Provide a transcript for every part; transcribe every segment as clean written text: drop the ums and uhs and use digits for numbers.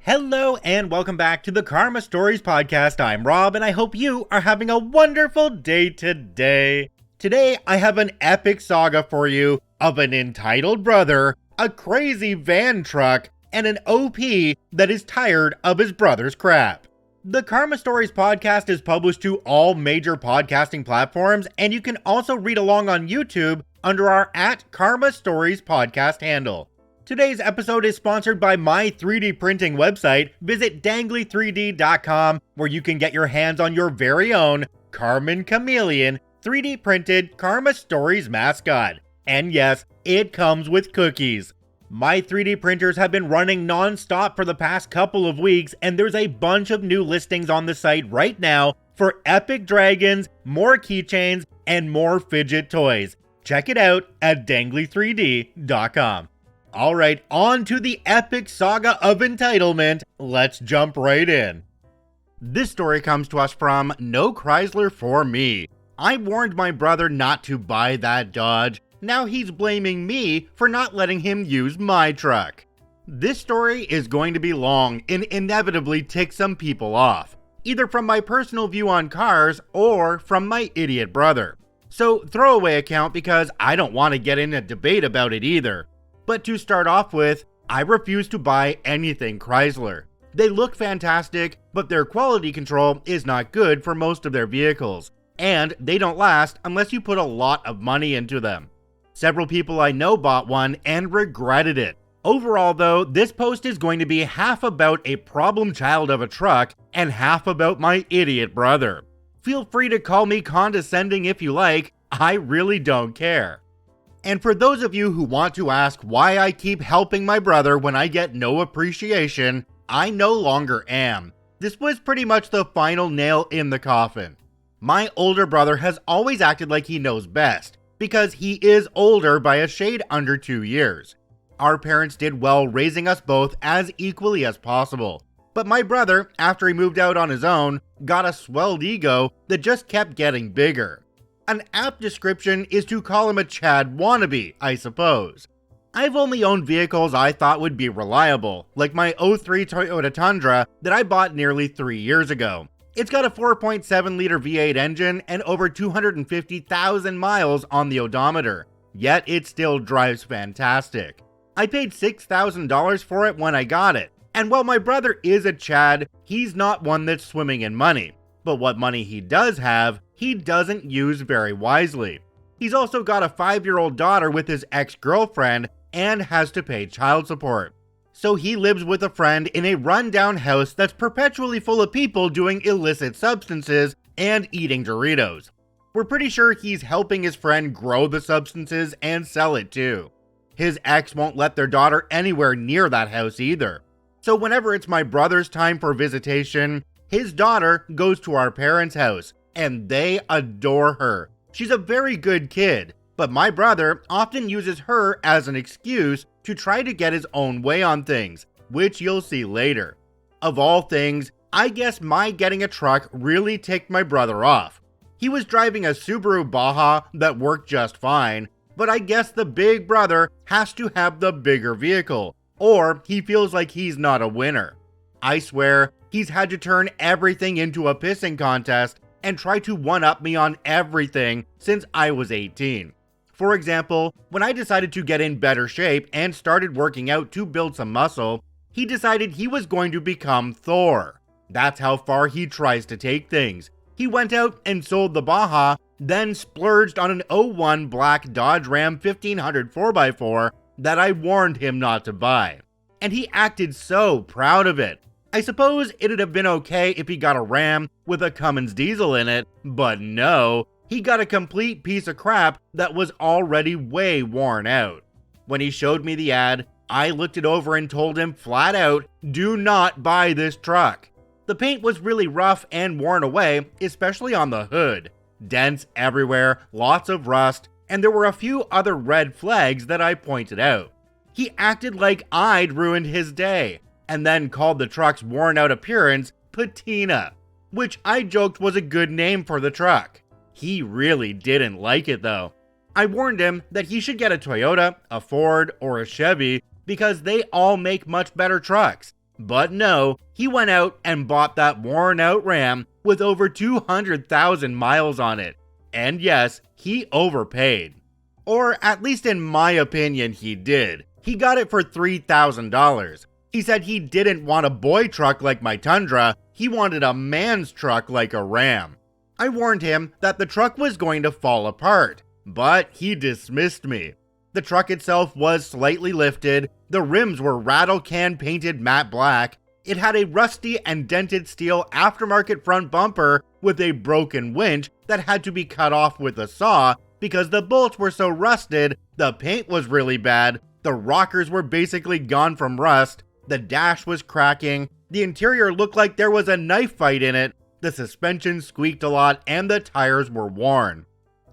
Hello and welcome back to the Karma Stories podcast. I'm Rob and I hope you are having a wonderful day today. Today I have an epic saga for you of an entitled brother, a crazy van truck, and an OP that is tired of his brother's crap. The Karma Stories podcast is published to all major podcasting platforms, and you can also read along on YouTube under our @Karma Stories podcast handle. Today's episode is sponsored by my 3D printing website. Visit dangly3d.com where you can get your hands on your very own Carmen Chameleon 3D printed Karma Stories mascot. And yes, it comes with cookies. My 3D printers have been running non-stop for the past couple of weeks, and there's a bunch of new listings on the site right now for epic dragons, more keychains, and more fidget toys. Check it out at dangly3d.com. Alright, on to the epic saga of Entitlement. Let's jump right in. This story comes to us from No Chrysler for Me. I warned my brother not to buy that Dodge. Now he's blaming me for not letting him use my truck. This story is going to be long and inevitably tick some people off, either from my personal view on cars or from my idiot brother. So throwaway account because I don't want to get in a debate about it either. But to start off with, I refuse to buy anything Chrysler. They look fantastic, but their quality control is not good for most of their vehicles, and they don't last unless you put a lot of money into them. Several people I know bought one and regretted it. Overall though, this post is going to be half about a problem child of a truck and half about my idiot brother. Feel free to call me condescending if you like, I really don't care. And for those of you who want to ask why I keep helping my brother when I get no appreciation, I no longer am. This was pretty much the final nail in the coffin. My older brother has always acted like he knows best, because he is older by a shade under 2 years. Our parents did well raising us both as equally as possible. But my brother, after he moved out on his own, got a swelled ego that just kept getting bigger. An apt description is to call him a Chad wannabe, I suppose. I've only owned vehicles I thought would be reliable, like my '03 Toyota Tundra that I bought nearly 3 years ago. It's got a 4.7-liter V8 engine and over 250,000 miles on the odometer, yet it still drives fantastic. I paid $6,000 for it when I got it, and while my brother is a Chad, he's not one that's swimming in money. But what money he does have, he doesn't use very wisely. He's also got a 5-year-old daughter with his ex-girlfriend and has to pay child support. So he lives with a friend in a rundown house that's perpetually full of people doing illicit substances and eating Doritos. We're pretty sure he's helping his friend grow the substances and sell it too. His ex won't let their daughter anywhere near that house either. So whenever it's my brother's time for visitation, his daughter goes to our parents' house, and they adore her. She's a very good kid, but my brother often uses her as an excuse to try to get his own way on things, which you'll see later. Of all things, I guess my getting a truck really ticked my brother off. He was driving a Subaru Baja that worked just fine, but I guess the big brother has to have the bigger vehicle, or he feels like he's not a winner. I swear, he's had to turn everything into a pissing contest and try to one-up me on everything since I was 18. For example, when I decided to get in better shape and started working out to build some muscle, he decided he was going to become Thor. That's how far he tries to take things. He went out and sold the Baja, then splurged on an '01 black Dodge Ram 1500 4x4 that I warned him not to buy. And he acted so proud of it. I suppose it'd have been okay if he got a Ram with a Cummins diesel in it, but no, he got a complete piece of crap that was already way worn out. When he showed me the ad, I looked it over and told him flat out, do not buy this truck. The paint was really rough and worn away, especially on the hood. Dents everywhere, lots of rust, and there were a few other red flags that I pointed out. He acted like I'd ruined his day, and then called the truck's worn out appearance Patina, which I joked was a good name for the truck. He really didn't like it though. I warned him that he should get a Toyota, a Ford, or a Chevy because they all make much better trucks. But no, he went out and bought that worn out Ram with over 200,000 miles on it. And yes, he overpaid. Or at least in my opinion he did. He got it for $3,000. He said he didn't want a boy truck like my Tundra, he wanted a man's truck like a Ram. I warned him that the truck was going to fall apart, but he dismissed me. The truck itself was slightly lifted, the rims were rattle can painted matte black, it had a rusty and dented steel aftermarket front bumper with a broken winch that had to be cut off with a saw because the bolts were so rusted, the paint was really bad, the rockers were basically gone from rust, the dash was cracking, the interior looked like there was a knife fight in it, the suspension squeaked a lot, and the tires were worn.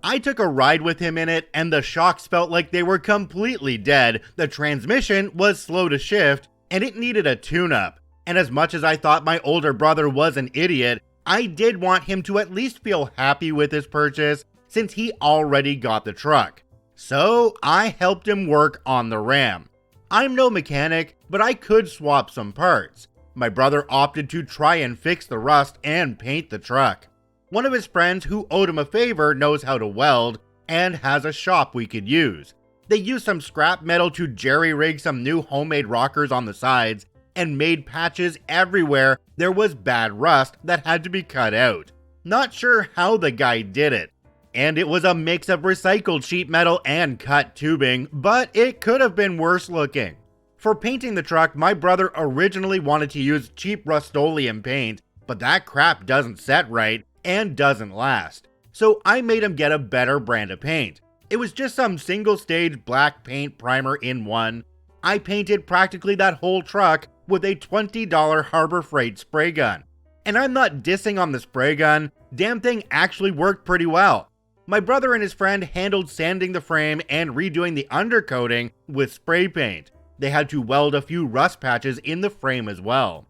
I took a ride with him in it, and the shocks felt like they were completely dead, the transmission was slow to shift, and it needed a tune-up. And as much as I thought my older brother was an idiot, I did want him to at least feel happy with his purchase, since he already got the truck. So I helped him work on the Ram. I'm no mechanic, but I could swap some parts. My brother opted to try and fix the rust and paint the truck. One of his friends who owed him a favor knows how to weld and has a shop we could use. They used some scrap metal to jerry-rig some new homemade rockers on the sides and made patches everywhere there was bad rust that had to be cut out. Not sure how the guy did it. And it was a mix of recycled sheet metal and cut tubing, but it could have been worse looking. For painting the truck, my brother originally wanted to use cheap Rust-Oleum paint, but that crap doesn't set right and doesn't last. So I made him get a better brand of paint. It was just some single-stage black paint primer in one. I painted practically that whole truck with a $20 Harbor Freight spray gun. And I'm not dissing on the spray gun, damn thing actually worked pretty well. My brother and his friend handled sanding the frame and redoing the undercoating with spray paint. They had to weld a few rust patches in the frame as well.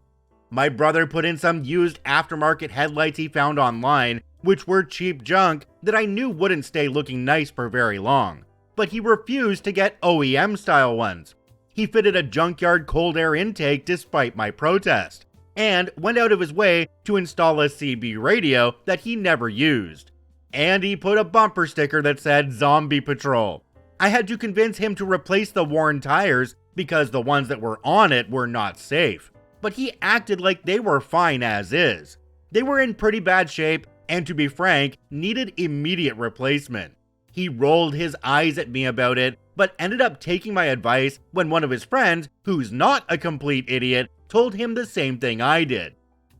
My brother put in some used aftermarket headlights he found online, which were cheap junk that I knew wouldn't stay looking nice for very long. But he refused to get OEM style ones. He fitted a junkyard cold air intake despite my protest, and went out of his way to install a CB radio that he never used. And he put a bumper sticker that said Zombie Patrol. I had to convince him to replace the worn tires because the ones that were on it were not safe. But he acted like they were fine as is. They were in pretty bad shape and, to be frank, needed immediate replacement. He rolled his eyes at me about it, but ended up taking my advice when one of his friends, who's not a complete idiot, told him the same thing I did.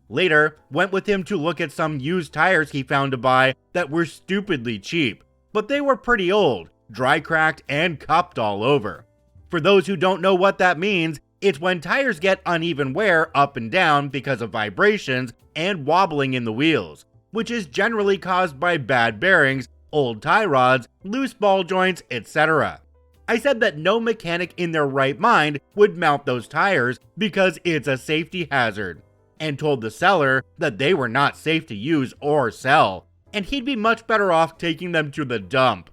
Later, went with him to look at some used tires he found to buy that were stupidly cheap, but they were pretty old, dry cracked, and cupped all over. For those who don't know what that means, it's when tires get uneven wear up and down because of vibrations and wobbling in the wheels, which is generally caused by bad bearings, old tie rods, loose ball joints, etc. I said that no mechanic in their right mind would mount those tires because it's a safety hazard, and told the seller that they were not safe to use or sell, and he'd be much better off taking them to the dump.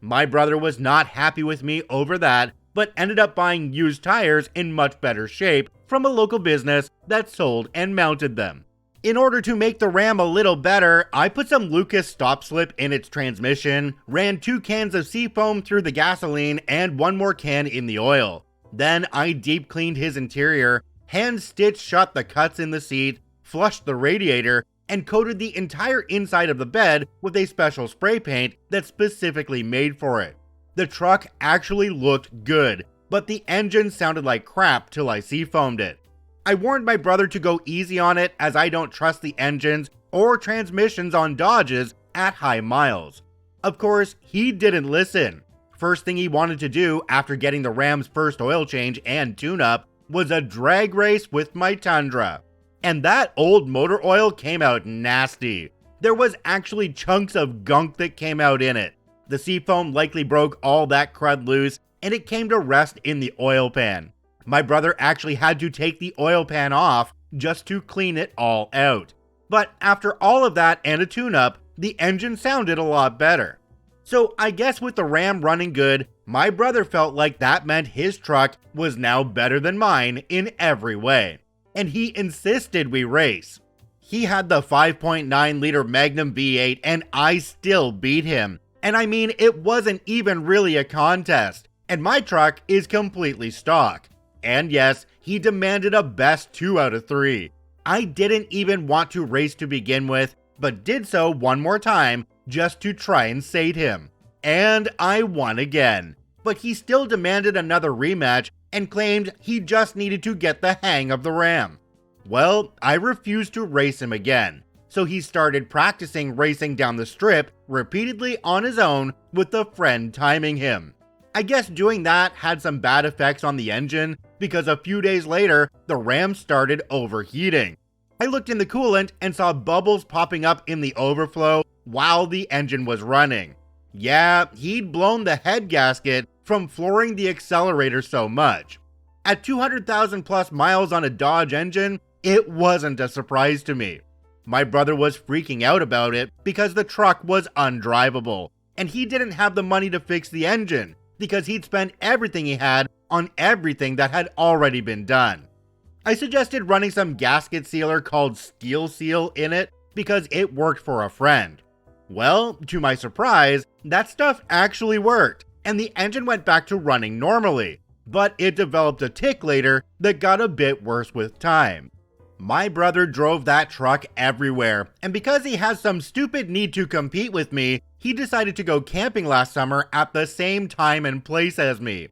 My brother was not happy with me over that, but ended up buying used tires in much better shape from a local business that sold and mounted them. In order to make the Ram a little better, I put some Lucas stop slip in its transmission, ran 2 cans of seafoam through the gasoline and 1 more can in the oil. Then I deep cleaned his interior, hand stitched shut the cuts in the seat, flushed the radiator, and coated the entire inside of the bed with a special spray paint that's specifically made for it. The truck actually looked good, but the engine sounded like crap till I seafoamed it. I warned my brother to go easy on it as I don't trust the engines or transmissions on Dodges at high miles. Of course, he didn't listen. First thing he wanted to do after getting the Ram's first oil change and tune-up was a drag race with my Tundra. And that old motor oil came out nasty. There was actually chunks of gunk that came out in it. The seafoam likely broke all that crud loose, and it came to rest in the oil pan. My brother actually had to take the oil pan off just to clean it all out. But after all of that and a tune-up, the engine sounded a lot better. So I guess with the Ram running good, my brother felt like that meant his truck was now better than mine in every way. and he insisted we race. He had the 5.9 liter Magnum V8 and I still beat him. And I mean, it wasn't even really a contest, and my truck is completely stock. And yes, he demanded a best 2 out of 3. I didn't even want to race to begin with, but did so one more time just to try and sate him. And I won again. But he still demanded another rematch and claimed he just needed to get the hang of the Ram. Well, I refused to race him again, so he started practicing racing down the strip repeatedly on his own with a friend timing him. I guess doing that had some bad effects on the engine because a few days later, the Ram started overheating. I looked in the coolant and saw bubbles popping up in the overflow while the engine was running. Yeah, he'd blown the head gasket from flooring the accelerator so much. At 200,000 plus miles on a Dodge engine, it wasn't a surprise to me. My brother was freaking out about it because the truck was undrivable, and he didn't have the money to fix the engine because he'd spent everything he had on everything that had already been done. I suggested running some gasket sealer called Steel Seal in it because it worked for a friend. Well, to my surprise, that stuff actually worked, and the engine went back to running normally, but it developed a tick later that got a bit worse with time. My brother drove that truck everywhere, and because he has some stupid need to compete with me, he decided to go camping last summer at the same time and place as me.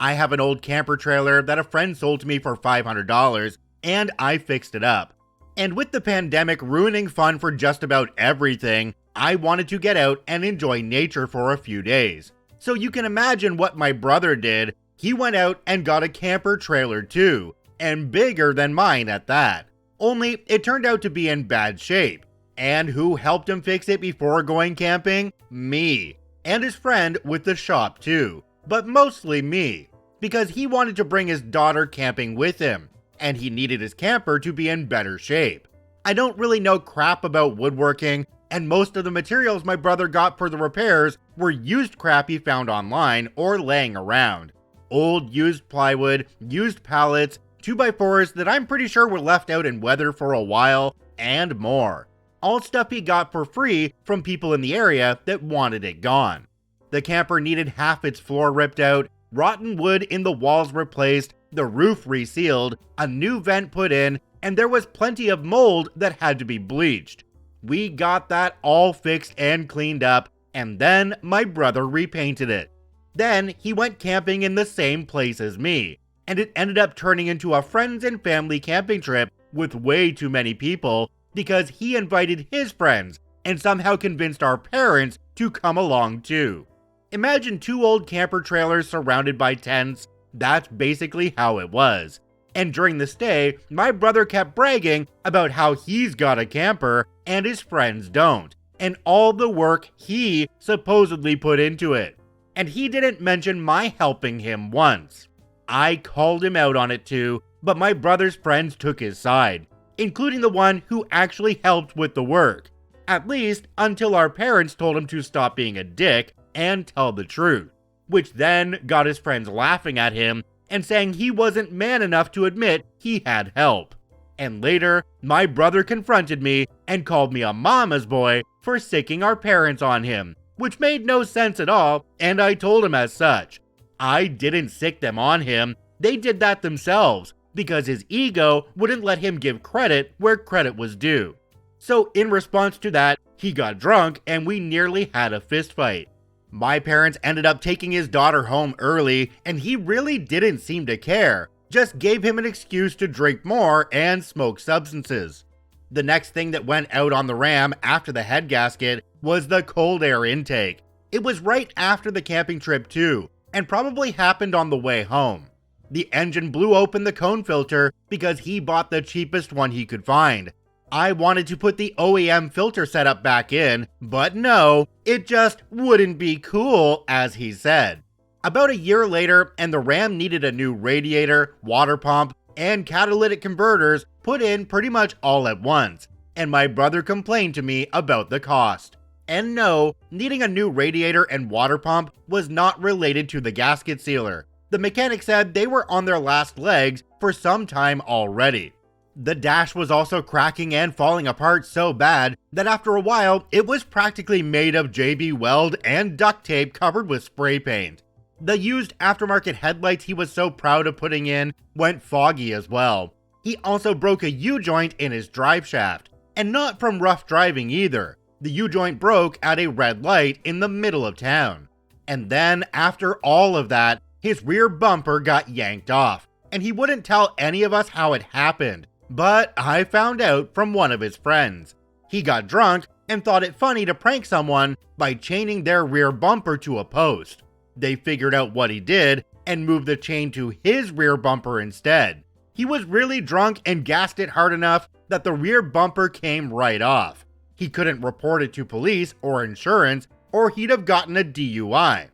I have an old camper trailer that a friend sold to me for $500, and I fixed it up. And with the pandemic ruining fun for just about everything, I wanted to get out and enjoy nature for a few days. So you can imagine what my brother did. He went out and got a camper trailer too, and bigger than mine at that. Only it turned out to be in bad shape. And who helped him fix it before going camping? Me. And his friend with the shop too. But mostly me. Because he wanted to bring his daughter camping with him, and he needed his camper to be in better shape. I don't really know crap about woodworking, and most of the materials my brother got for the repairs were used crap he found online or laying around. Old used plywood, used pallets, 2x4s that I'm pretty sure were left out in weather for a while, and more. All stuff he got for free from people in the area that wanted it gone. The camper needed half its floor ripped out, rotten wood in the walls replaced, the roof resealed, a new vent put in, and there was plenty of mold that had to be bleached. We got that all fixed and cleaned up, and then my brother repainted it. Then he went camping in the same place as me, and it ended up turning into a friends and family camping trip with way too many people because he invited his friends and somehow convinced our parents to come along too. Imagine 2 old camper trailers surrounded by tents. That's basically how it was. And during the stay, my brother kept bragging about how he's got a camper and his friends don't, and all the work he supposedly put into it. And he didn't mention my helping him once. I called him out on it too, but my brother's friends took his side, including the one who actually helped with the work. At least until our parents told him to stop being a dick and tell the truth, which then got his friends laughing at him and saying he wasn't man enough to admit he had help. And later, my brother confronted me and called me a mama's boy for sicking our parents on him, which made no sense at all, and I told him as such. I didn't sick them on him, they did that themselves, because his ego wouldn't let him give credit where credit was due. So in response to that, he got drunk and we nearly had a fist fight. My parents ended up taking his daughter home early, and he really didn't seem to care, just gave him an excuse to drink more and smoke substances. The next thing that went out on the Ram after the head gasket was the cold air intake. It was right after the camping trip too, and probably happened on the way home. The engine blew open the cone filter because he bought the cheapest one he could find. I wanted to put the OEM filter setup back in, but no, it just wouldn't be cool, as he said. About a year later, and the Ram needed a new radiator, water pump, and catalytic converters put in pretty much all at once, and my brother complained to me about the cost. And no, needing a new radiator and water pump was not related to the gasket sealer. The mechanic said they were on their last legs for some time already. The dash was also cracking and falling apart so bad that after a while, it was practically made of JB Weld and duct tape covered with spray paint. The used aftermarket headlights he was so proud of putting in went foggy as well. He also broke a U-joint in his drive shaft, and not from rough driving either. The U-joint broke at a red light in the middle of town. And then, after all of that, his rear bumper got yanked off, and he wouldn't tell any of us how it happened, but I found out from one of his friends. He got drunk and thought it funny to prank someone by chaining their rear bumper to a post. They figured out what he did and moved the chain to his rear bumper instead. He was really drunk and gassed it hard enough that the rear bumper came right off. He couldn't report it to police or insurance, or he'd have gotten a DUI.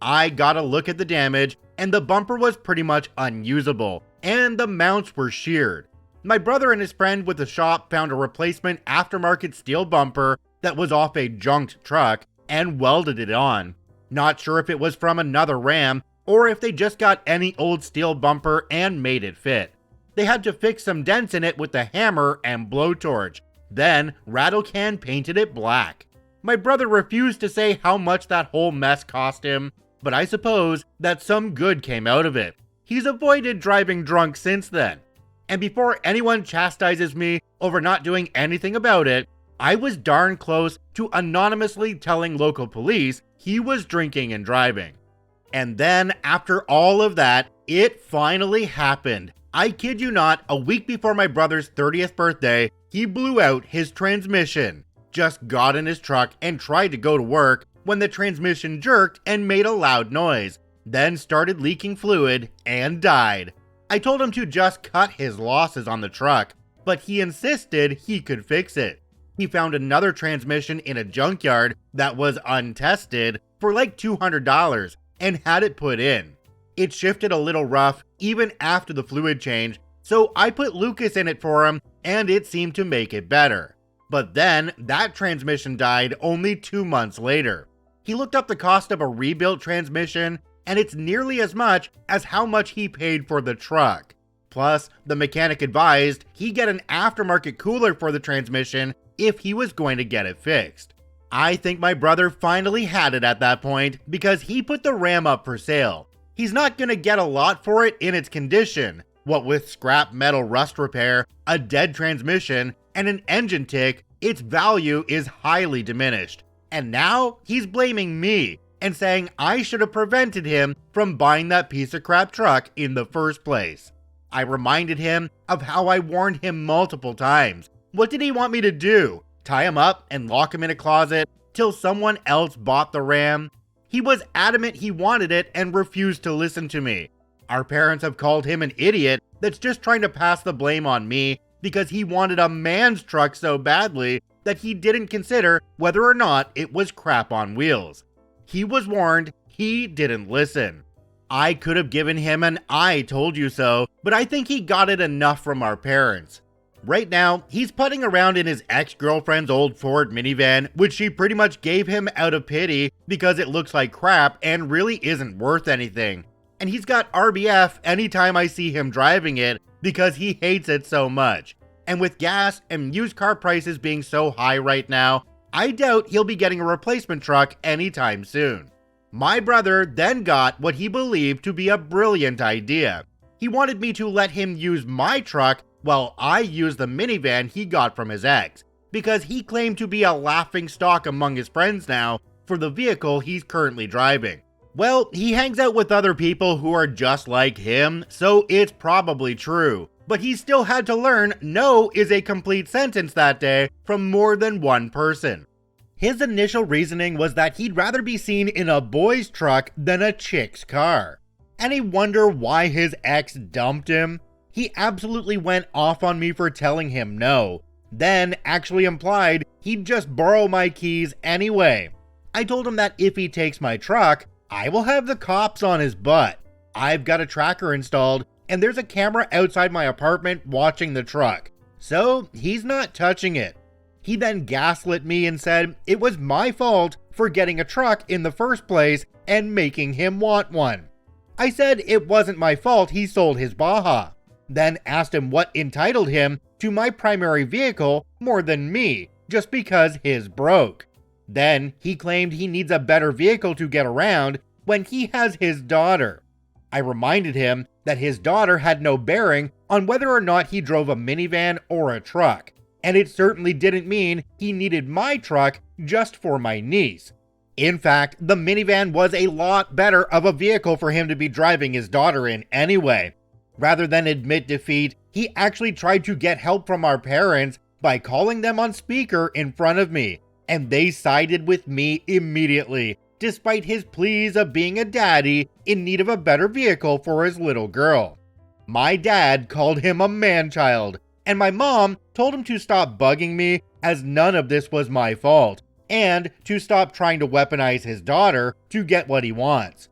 I got a look at the damage, and the bumper was pretty much unusable, and the mounts were sheared. My brother and his friend with the shop found a replacement aftermarket steel bumper that was off a junked truck and welded it on. Not sure if it was from another Ram, or if they just got any old steel bumper and made it fit. They had to fix some dents in it with a hammer and blowtorch, then rattle can painted it black. My brother refused to say how much that whole mess cost him, but I suppose that some good came out of it. He's avoided driving drunk since then. And before anyone chastises me over not doing anything about it, I was darn close to anonymously telling local police he was drinking and driving. And then, after all of that, it finally happened. I kid you not, a week before my brother's 30th birthday, he blew out his transmission. Just got in his truck and tried to go to work when the transmission jerked and made a loud noise, then started leaking fluid and died. I told him to just cut his losses on the truck, but he insisted he could fix it. He found another transmission in a junkyard that was untested for like $200 and had it put in. It shifted a little rough even after the fluid change, so I put Lucas in it for him and it seemed to make it better. But then that transmission died only 2 months later. He looked up the cost of a rebuilt transmission and it's nearly as much as how much he paid for the truck. Plus, the mechanic advised he get an aftermarket cooler for the transmission if he was going to get it fixed. I think my brother finally had it at that point because he put the Ram up for sale. He's not going to get a lot for it in its condition, what with scrap metal rust repair, a dead transmission, and an engine tick, its value is highly diminished. And now he's blaming me and saying I should have prevented him from buying that piece of crap truck in the first place. I reminded him of how I warned him multiple times. What did he want me to do? Tie him up and lock him in a closet till someone else bought the Ram? He was adamant he wanted it and refused to listen to me. Our parents have called him an idiot that's just trying to pass the blame on me because he wanted a man's truck so badly that he didn't consider whether or not it was crap on wheels. He was warned, he didn't listen. I could have given him an "I told you so," but I think he got it enough from our parents. Right now, he's putting around in his ex-girlfriend's old Ford minivan, which she pretty much gave him out of pity because it looks like crap and really isn't worth anything. And he's got RBF anytime I see him driving it because he hates it so much. And with gas and used car prices being so high right now, I doubt he'll be getting a replacement truck anytime soon. My brother then got what he believed to be a brilliant idea. He wanted me to let him use my truck while I used the minivan he got from his ex, because he claimed to be a laughing stock among his friends now for the vehicle he's currently driving. Well, he hangs out with other people who are just like him, so it's probably true. But he still had to learn no is a complete sentence that day from more than one person. His initial reasoning was that he'd rather be seen in a boy's truck than a chick's car. Any wonder why his ex dumped him? He absolutely went off on me for telling him no, then actually implied he'd just borrow my keys anyway. I told him that if he takes my truck, I will have the cops on his butt. I've got a tracker installed, and there's a camera outside my apartment watching the truck, so he's not touching it. He then gaslit me and said it was my fault for getting a truck in the first place and making him want one. I said it wasn't my fault he sold his Baja. then asked him what entitled him to my primary vehicle more than me, just because his broke. Then he claimed he needs a better vehicle to get around when he has his daughter. I reminded him that his daughter had no bearing on whether or not he drove a minivan or a truck, and it certainly didn't mean he needed my truck just for my niece. In fact, the minivan was a lot better of a vehicle for him to be driving his daughter in anyway. Rather than admit defeat, he actually tried to get help from our parents by calling them on speaker in front of me, and they sided with me immediately, despite his pleas of being a daddy in need of a better vehicle for his little girl. My dad called him a man-child, and my mom told him to stop bugging me as none of this was my fault, and to stop trying to weaponize his daughter to get what he wants.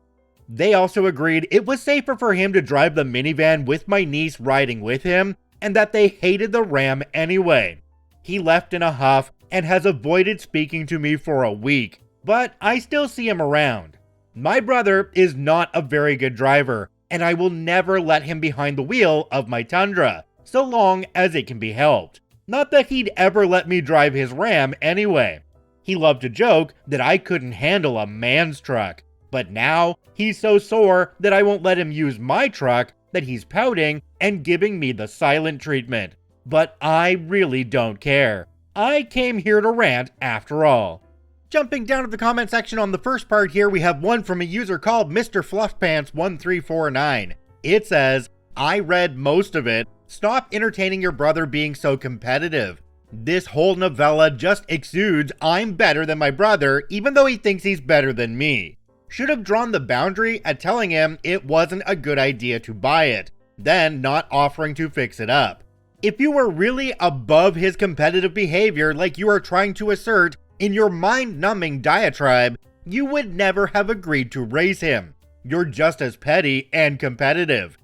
They also agreed it was safer for him to drive the minivan with my niece riding with him, and that they hated the Ram anyway. He left in a huff and has avoided speaking to me for a week, but I still see him around. My brother is not a very good driver, and I will never let him behind the wheel of my Tundra, so long as it can be helped. Not that he'd ever let me drive his Ram anyway. He loved to joke that I couldn't handle a man's truck, but now he's so sore that I won't let him use my truck that he's pouting and giving me the silent treatment. But I really don't care. I came here to rant after all. Jumping down to the comment section on the first part here, we have one from a user called Mr. Fluffpants1349. It says, I read most of it. Stop entertaining your brother being so competitive. This whole novella just exudes I'm better than my brother, even though he thinks he's better than me. Should have drawn the boundary at telling him it wasn't a good idea to buy it, then not offering to fix it up. If you were really above his competitive behavior like you are trying to assert in your mind-numbing diatribe, you would never have agreed to raise him. You're just as petty and competitive.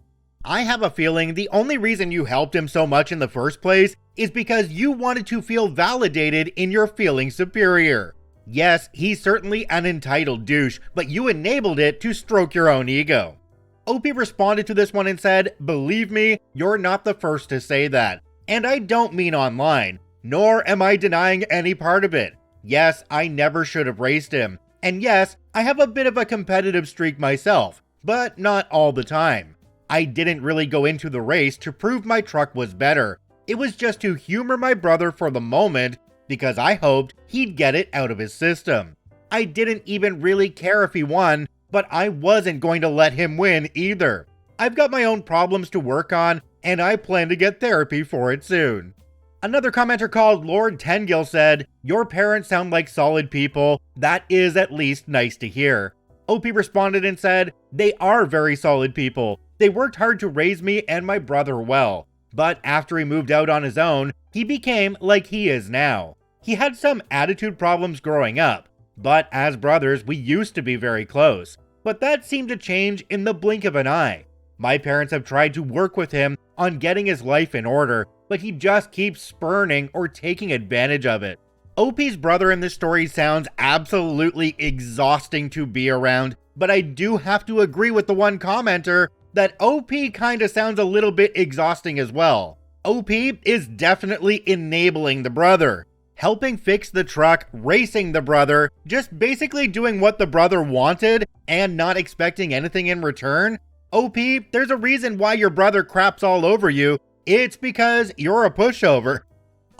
I have a feeling the only reason you helped him so much in the first place is because you wanted to feel validated in your feeling superior. Yes, he's certainly an entitled douche, but you enabled it to stroke your own ego. OP responded to this one and said, believe me, you're not the first to say that. And I don't mean online, nor am I denying any part of it. Yes, I never should have raised him. And yes, I have a bit of a competitive streak myself, but not all the time. I didn't really go into the race to prove my truck was better. It was just to humor my brother for the moment because I hoped he'd get it out of his system. I didn't even really care if he won, but I wasn't going to let him win either. I've got my own problems to work on, and I plan to get therapy for it soon. Another commenter called Lord Tengill said, your parents sound like solid people. That is at least nice to hear. OP responded and said, they are very solid people. They worked hard to raise me and my brother well. But after he moved out on his own, he became like he is now. He had some attitude problems growing up, but as brothers, we used to be very close. But that seemed to change in the blink of an eye. My parents have tried to work with him on getting his life in order, but he just keeps spurning or taking advantage of it. OP's brother in this story sounds absolutely exhausting to be around, but I do have to agree with the one commenter that OP kinda sounds a little bit exhausting as well. OP is definitely enabling the brother, helping fix the truck, racing the brother, just basically doing what the brother wanted and not expecting anything in return. OP, there's a reason why your brother craps all over you. It's because you're a pushover.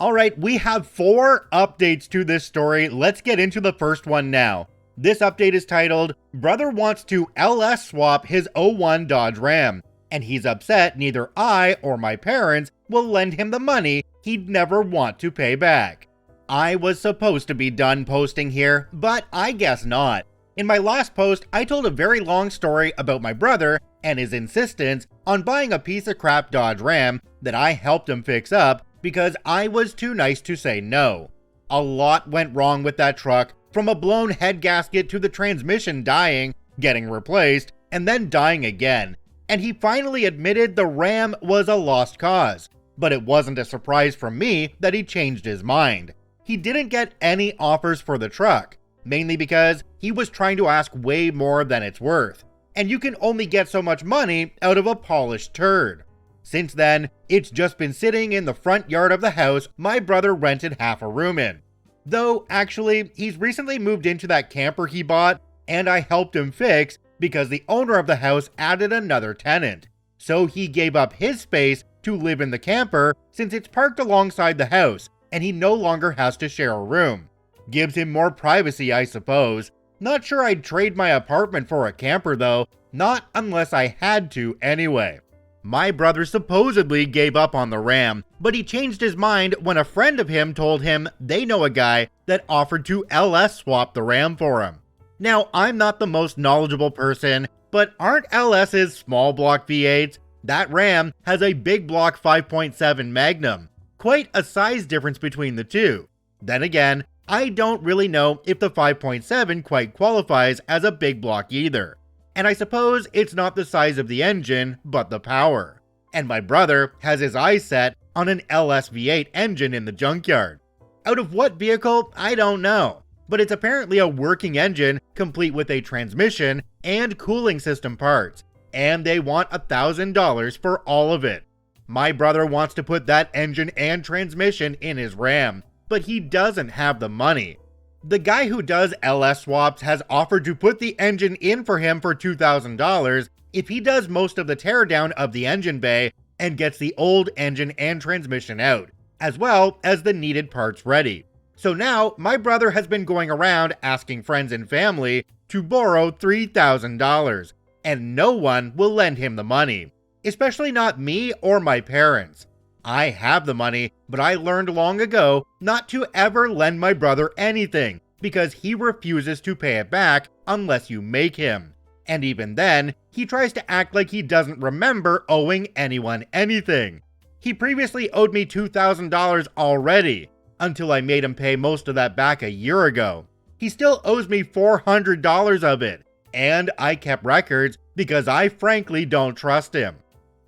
Alright, we have 4 updates to this story. Let's get into the first one now. This update is titled, Brother Wants to LS Swap His 01 Dodge Ram, and he's upset neither I or my parents will lend him the money he'd never want to pay back. I was supposed to be done posting here, but I guess not. In my last post, I told a very long story about my brother and his insistence on buying a piece of crap Dodge Ram that I helped him fix up because I was too nice to say no. A lot went wrong with that truck, from a blown head gasket to the transmission dying, getting replaced, and then dying again. And he finally admitted the Ram was a lost cause. But it wasn't a surprise for me that he changed his mind. He didn't get any offers for the truck, mainly because he was trying to ask way more than it's worth. And you can only get so much money out of a polished turd. Since then, it's just been sitting in the front yard of the house my brother rented half a room in. Though, actually, he's recently moved into that camper he bought, and I helped him fix because the owner of the house added another tenant. So he gave up his space to live in the camper since it's parked alongside the house, and he no longer has to share a room. Gives him more privacy, I suppose. Not sure I'd trade my apartment for a camper though, not unless I had to anyway. My brother supposedly gave up on the Ram, but he changed his mind when a friend of him told him they know a guy that offered to LS swap the Ram for him. Now, I'm not the most knowledgeable person, but aren't LS's small block V8s? That Ram has a big block 5.7 Magnum. Quite a size difference between the two. Then again, I don't really know if the 5.7 quite qualifies as a big block either. And I suppose it's not the size of the engine, but the power. And my brother has his eyes set on an LS V8 engine in the junkyard. Out of what vehicle, I don't know. But it's apparently a working engine complete with a transmission and cooling system parts. And they want $1,000 for all of it. My brother wants to put that engine and transmission in his Ram, but he doesn't have the money. The guy who does LS swaps has offered to put the engine in for him for $2,000 if he does most of the teardown of the engine bay and gets the old engine and transmission out, as well as the needed parts ready. So now, my brother has been going around asking friends and family to borrow $3,000, and no one will lend him the money, especially not me or my parents. I have the money, but I learned long ago not to ever lend my brother anything because he refuses to pay it back unless you make him. And even then, he tries to act like he doesn't remember owing anyone anything. He previously owed me $2,000 already, until I made him pay most of that back a year ago. He still owes me $400 of it, and I kept records because I frankly don't trust him.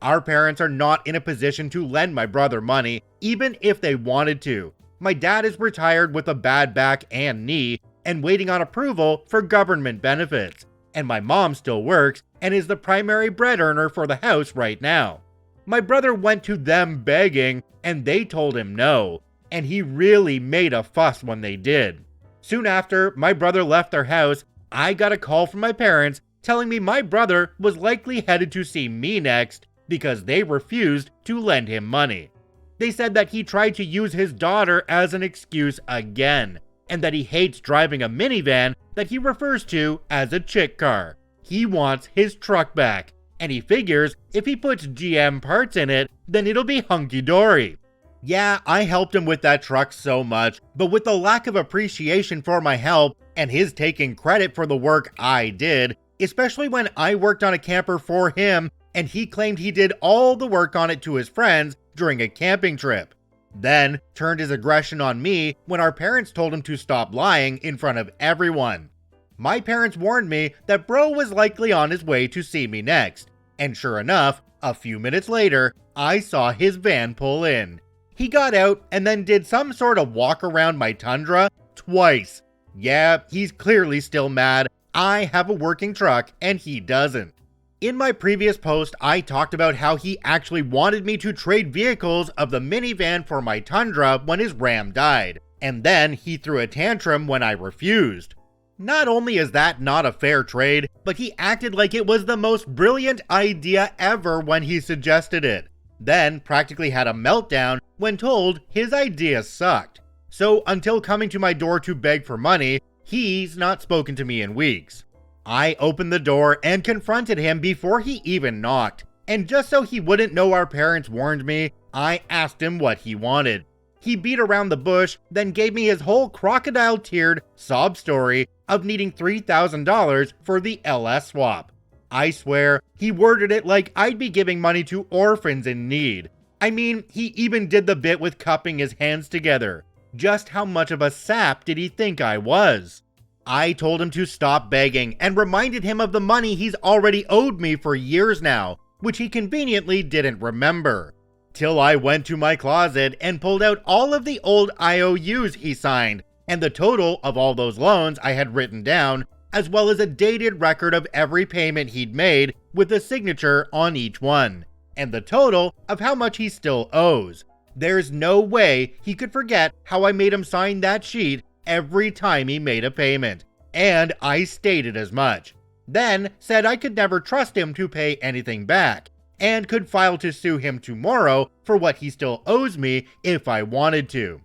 Our parents are not in a position to lend my brother money, even if they wanted to. My dad is retired with a bad back and knee, and waiting on approval for government benefits. And my mom still works, and is the primary bread earner for the house right now. My brother went to them begging, and they told him no, and he really made a fuss when they did. Soon after my brother left their house, I got a call from my parents telling me my brother was likely headed to see me next, because they refused to lend him money. They said that he tried to use his daughter as an excuse again, and that he hates driving a minivan that he refers to as a chick car. He wants his truck back, and he figures if he puts GM parts in it, then it'll be hunky-dory. Yeah, I helped him with that truck so much, but with the lack of appreciation for my help, and his taking credit for the work I did, especially when I worked on a camper for him, and he claimed he did all the work on it to his friends during a camping trip. Then turned his aggression on me when our parents told him to stop lying in front of everyone. My parents warned me that bro was likely on his way to see me next, and sure enough, a few minutes later, I saw his van pull in. He got out and then did some sort of walk around my Tundra twice. Yeah, he's clearly still mad. I have a working truck and he doesn't. In my previous post, I talked about how he actually wanted me to trade vehicles of the minivan for my Tundra when his Ram died, and then he threw a tantrum when I refused. Not only is that not a fair trade, but he acted like it was the most brilliant idea ever when he suggested it, then practically had a meltdown when told his idea sucked. So until coming to my door to beg for money, he's not spoken to me in weeks. I opened the door and confronted him before he even knocked, and just so he wouldn't know our parents warned me, I asked him what he wanted. He beat around the bush, then gave me his whole crocodile-teared sob story of needing $3,000 for the LS swap. I swear, he worded it like I'd be giving money to orphans in need. I mean, he even did the bit with cupping his hands together. Just how much of a sap did he think I was? I told him to stop begging and reminded him of the money he's already owed me for years now, which he conveniently didn't remember. Till I went to my closet and pulled out all of the old IOUs he signed, and the total of all those loans I had written down, as well as a dated record of every payment he'd made with a signature on each one. and the total of how much he still owes. There's no way he could forget how I made him sign that sheet every time he made a payment, and I stated as much. Then said I could never trust him to pay anything back, and could file to sue him tomorrow for what he still owes me if I wanted to.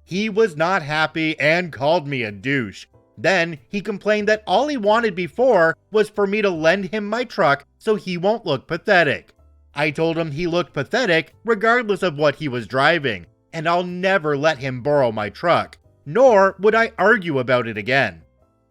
He was not happy and called me a douche. Then he complained that all he wanted before was for me to lend him my truck so he won't look pathetic. I told him he looked pathetic regardless of what he was driving, and I'll never let him borrow my truck, nor would I argue about it again.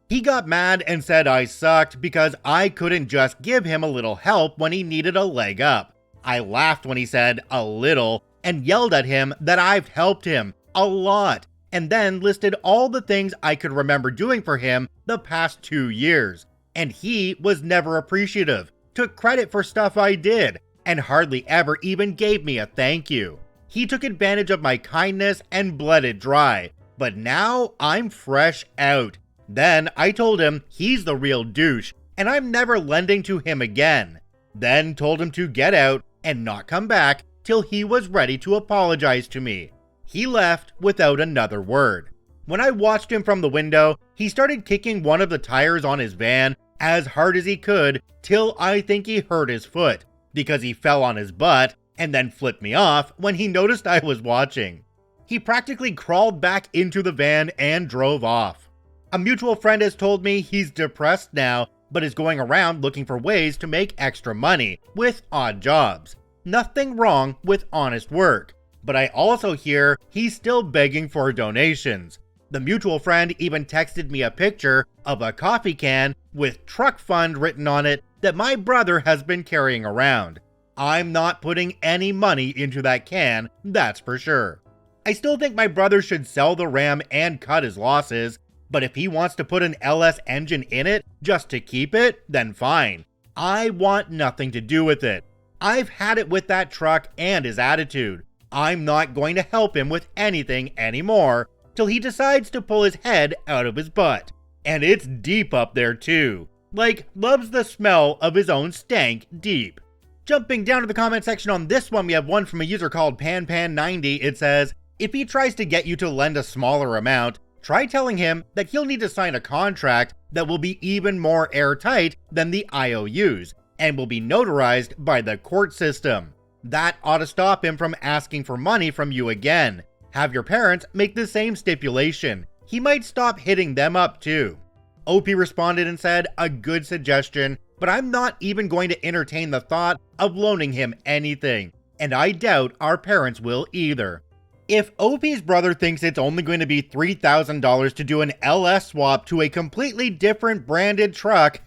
He got mad and said I sucked because I couldn't just give him a little help when he needed a leg up. I laughed when he said a little and yelled at him that I've helped him a lot, and then listed all the things I could remember doing for him the past 2 years. And he was never appreciative, took credit for stuff I did, and hardly ever even gave me a thank you. He took advantage of my kindness and bled it dry, but now I'm fresh out. Then I told him he's the real douche, and I'm never lending to him again. Then told him to get out and not come back till he was ready to apologize to me. He left without another word. When I watched him from the window, he started kicking one of the tires on his van as hard as he could till I think he hurt his foot, because he fell on his butt and then flipped me off when he noticed I was watching. He practically crawled back into the van and drove off. A mutual friend has told me he's depressed now, but is going around looking for ways to make extra money with odd jobs. Nothing wrong with honest work, but I also hear he's still begging for donations. The mutual friend even texted me a picture of a coffee can with truck fund written on it that my brother has been carrying around. I'm not putting any money into that can, that's for sure. I still think my brother should sell the Ram and cut his losses, but if he wants to put an LS engine in it just to keep it, then fine. I want nothing to do with it. I've had it with that truck and his attitude. I'm not going to help him with anything anymore till he decides to pull his head out of his butt. And it's deep up there too. Like, loves the smell of his own stank deep. Jumping down to the comment section on this one, we have one from a user called PanPan90. It says, if he tries to get you to lend a smaller amount, try telling him that he'll need to sign a contract that will be even more airtight than the IOUs and will be notarized by the court system. That ought to stop him from asking for money from you again. Have your parents make the same stipulation. He might stop hitting them up too. OP responded and said, a good suggestion, but I'm not even going to entertain the thought of loaning him anything, and I doubt our parents will either. If OP's brother thinks it's only going to be $3,000 to do an LS swap to a completely different branded truck,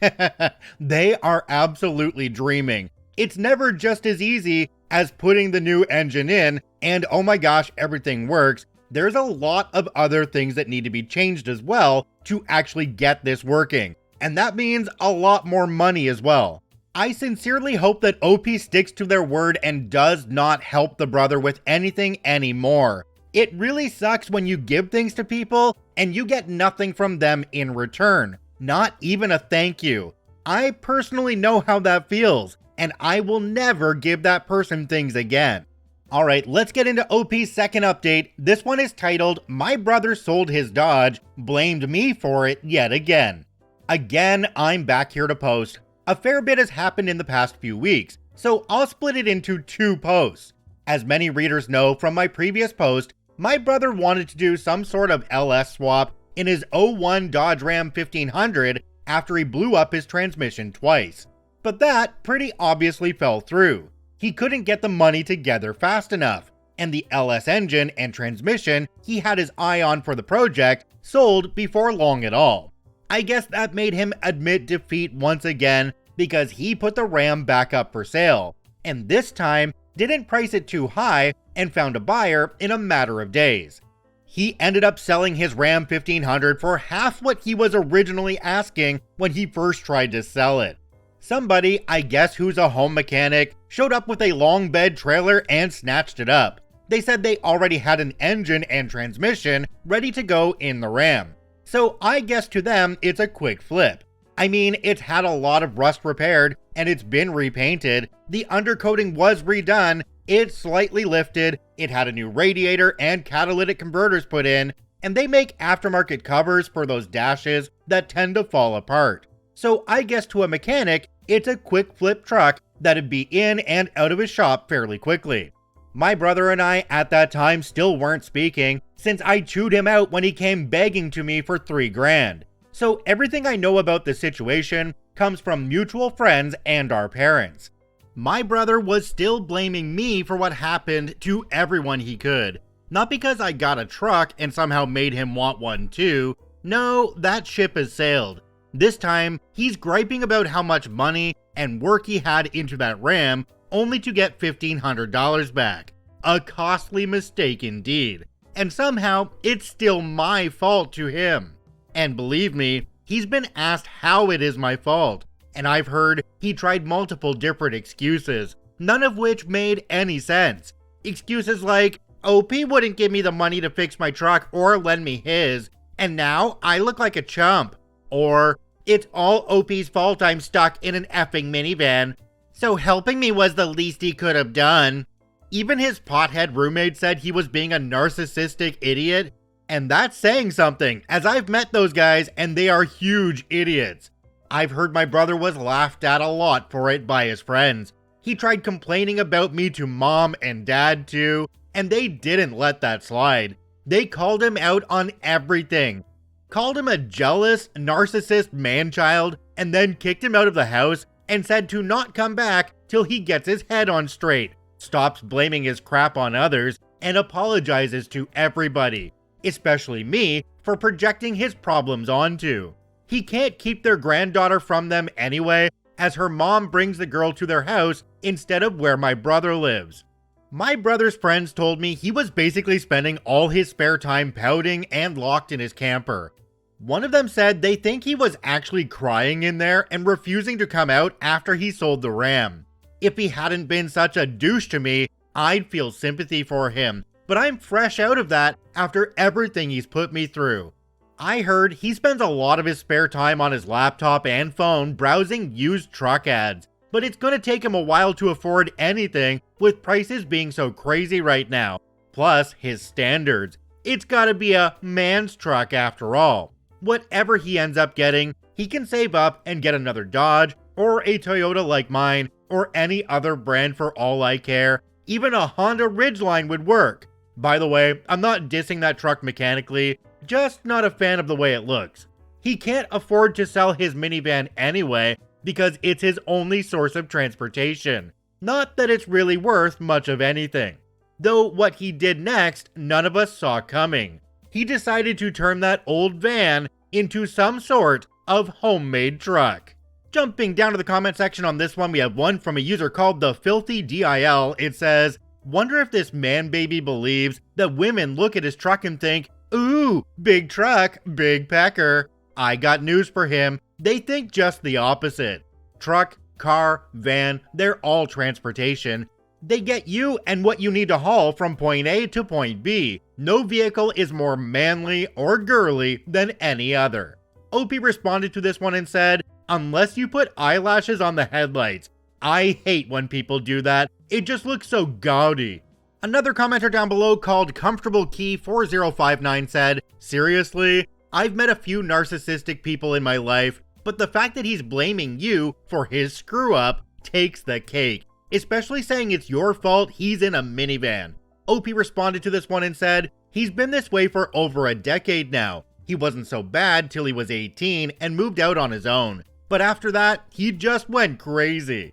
they are absolutely dreaming. It's never just as easy as putting the new engine in and oh my gosh, everything works. There's a lot of other things that need to be changed as well to actually get this working. And that means a lot more money as well. I sincerely hope that OP sticks to their word and does not help the brother with anything anymore. It really sucks when you give things to people and you get nothing from them in return. Not even a thank you. I personally know how that feels, and I will never give that person things again. Alright, let's get into OP's second update. This one is titled, My Brother Sold His Dodge, Blamed Me for It Yet Again. Again, I'm back here to post. A fair bit has happened in the past few weeks, so I'll split it into 2 posts. As many readers know from my previous post, my brother wanted to do some sort of LS swap in his 01 Dodge Ram 1500 after he blew up his transmission twice. But that pretty obviously fell through. He couldn't get the money together fast enough, and the LS engine and transmission he had his eye on for the project sold before long at all. I guess that made him admit defeat once again because he put the Ram back up for sale, and this time didn't price it too high and found a buyer in a matter of days. He ended up selling his Ram 1500 for half what he was originally asking when he first tried to sell it. Somebody, I guess who's a home mechanic, showed up with a long bed trailer and snatched it up. They said they already had an engine and transmission ready to go in the Ram. So I guess to them it's a quick flip. I mean, it's had a lot of rust repaired and it's been repainted. The undercoating was redone, it's slightly lifted, it had a new radiator and catalytic converters put in, and they make aftermarket covers for those dashes that tend to fall apart. So I guess to a mechanic, it's a quick flip truck that'd be in and out of his shop fairly quickly. My brother and I at that time still weren't speaking, since I chewed him out when he came begging to me for $3,000. So everything I know about the situation comes from mutual friends and our parents. My brother was still blaming me for what happened to everyone he could. Not because I got a truck and somehow made him want one too. No, that ship has sailed. This time, he's griping about how much money and work he had into that Ram, only to get $1,500 back. A costly mistake indeed. And somehow, it's still my fault to him. And believe me, he's been asked how it is my fault. And I've heard he tried multiple different excuses, none of which made any sense. Excuses like, OP wouldn't give me the money to fix my truck or lend me his, and now I look like a chump. Or, it's all OP's fault I'm stuck in an effing minivan, so helping me was the least he could have done. Even his pothead roommate said he was being a narcissistic idiot, and that's saying something, as I've met those guys and they are huge idiots. I've heard my brother was laughed at a lot for it by his friends. He tried complaining about me to mom and dad too, and they didn't let that slide. They called him out on everything. Called him a jealous, narcissist man-child, and then kicked him out of the house and said to not come back till he gets his head on straight, stops blaming his crap on others, and apologizes to everybody, especially me, for projecting his problems onto. He can't keep their granddaughter from them anyway, as her mom brings the girl to their house instead of where my brother lives. My brother's friends told me he was basically spending all his spare time pouting and locked in his camper. One of them said they think he was actually crying in there and refusing to come out after he sold the Ram. If he hadn't been such a douche to me, I'd feel sympathy for him, but I'm fresh out of that after everything he's put me through. I heard he spends a lot of his spare time on his laptop and phone browsing used truck ads, but it's gonna take him a while to afford anything with prices being so crazy right now. Plus, his standards. It's gotta be a man's truck after all. Whatever he ends up getting, he can save up and get another Dodge, or a Toyota like mine, or any other brand for all I care. Even a Honda Ridgeline would work. By the way, I'm not dissing that truck mechanically, just not a fan of the way it looks. He can't afford to sell his minivan anyway, because it's his only source of transportation. Not that it's really worth much of anything. Though what he did next, none of us saw coming. He decided to turn that old van into some sort of homemade truck. Jumping down to the comment section on this one, we have one from a user called The Filthy DIL. It says, wonder if this man baby believes that women look at his truck and think, ooh, big truck, big pecker. I got news for him. They think just the opposite. Truck, car, van, they're all transportation. They get you and what you need to haul from point A to point B. No vehicle is more manly or girly than any other. OP responded to this one and said, unless you put eyelashes on the headlights. I hate when people do that. It just looks so gaudy. Another commenter down below called Comfortable Key 4059 said, seriously? I've met a few narcissistic people in my life, but the fact that he's blaming you for his screw up takes the cake. Especially saying it's your fault he's in a minivan. OP responded to this one and said, he's been this way for over a decade now. He wasn't so bad till he was 18 and moved out on his own. But after that, he just went crazy.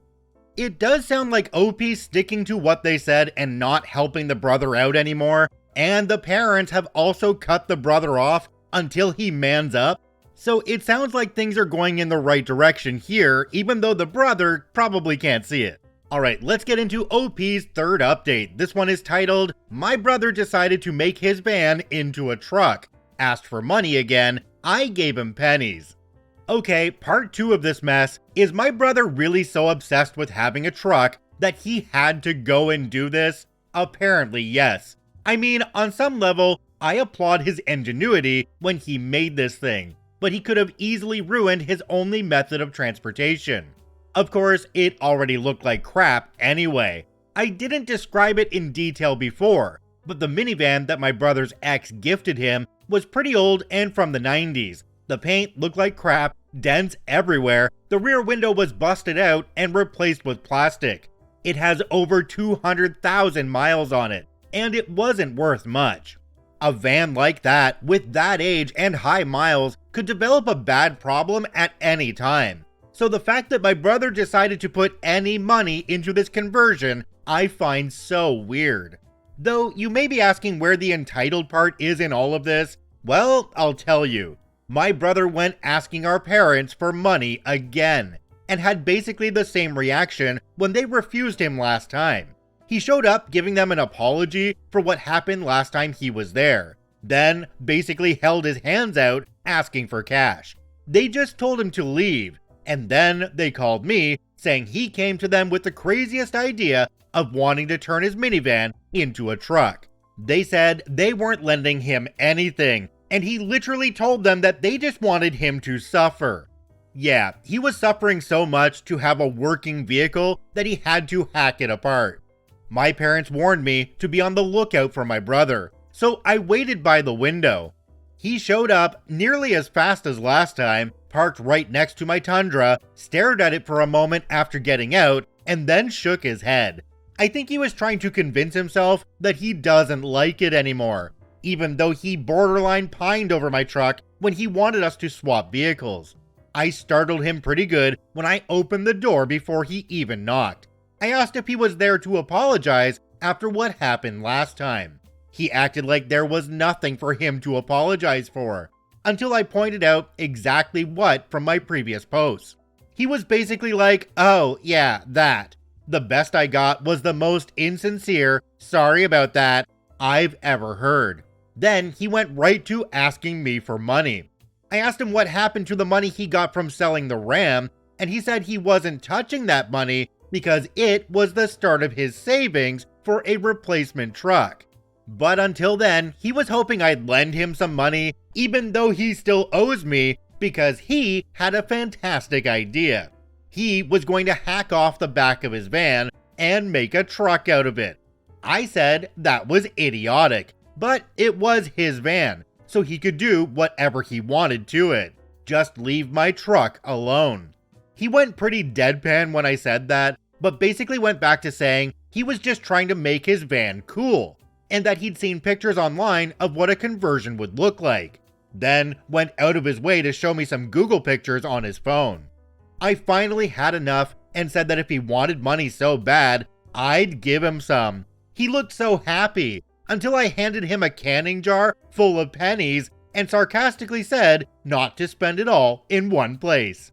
It does sound like OP's sticking to what they said and not helping the brother out anymore. And the parents have also cut the brother off until he mans up. So it sounds like things are going in the right direction here, even though the brother probably can't see it. Alright, let's get into OP's third update. This one is titled, My brother decided to make his van into a truck. Asked for money again, I gave him pennies. Okay, part 2 of this mess. Is my brother really so obsessed with having a truck that he had to go and do this? Apparently yes. I mean, on some level, I applaud his ingenuity when he made this thing. but he could have easily ruined his only method of transportation. Of course, it already looked like crap anyway. I didn't describe it in detail before, but the minivan that my brother's ex gifted him was pretty old and from the 90s. The paint looked like crap, dents everywhere, the rear window was busted out and replaced with plastic. It has over 200,000 miles on it, and it wasn't worth much. A van like that, with that age and high miles, could develop a bad problem at any time. So the fact that my brother decided to put any money into this conversion, I find so weird. Though you may be asking where the entitled part is in all of this. Well, I'll tell you. My brother went asking our parents for money again, and had basically the same reaction when they refused him last time. He showed up giving them an apology for what happened last time he was there, then basically held his hands out asking for cash. They just told him to leave, and then they called me saying he came to them with the craziest idea of wanting to turn his minivan into a truck. They said they weren't lending him anything, and he literally told them that they just wanted him to suffer. Yeah, he was suffering so much to have a working vehicle that he had to hack it apart. My parents warned me to be on the lookout for my brother, so I waited by the window. He showed up nearly as fast as last time, parked right next to my Tundra, stared at it for a moment after getting out, and then shook his head. I think he was trying to convince himself that he doesn't like it anymore, even though he borderline pined over my truck when he wanted us to swap vehicles. I startled him pretty good when I opened the door before he even knocked. I asked if he was there to apologize after what happened last time. He acted like there was nothing for him to apologize for, until I pointed out exactly what from my previous posts. He was basically like, "Oh, yeah, that." The best I got was the most insincere, "sorry about that," I've ever heard. Then he went right to asking me for money. I asked him what happened to the money he got from selling the Ram, and he said he wasn't touching that money because it was the start of his savings for a replacement truck. But until then, he was hoping I'd lend him some money, even though he still owes me, because he had a fantastic idea. He was going to hack off the back of his van and make a truck out of it. I said that was idiotic, but it was his van, so he could do whatever he wanted to it. Just leave my truck alone. He went pretty deadpan when I said that, but basically went back to saying he was just trying to make his van cool, and that he'd seen pictures online of what a conversion would look like. Then went out of his way to show me some Google pictures on his phone. I finally had enough and said that if he wanted money so bad, I'd give him some. He looked so happy, until I handed him a canning jar full of pennies and sarcastically said not to spend it all in one place.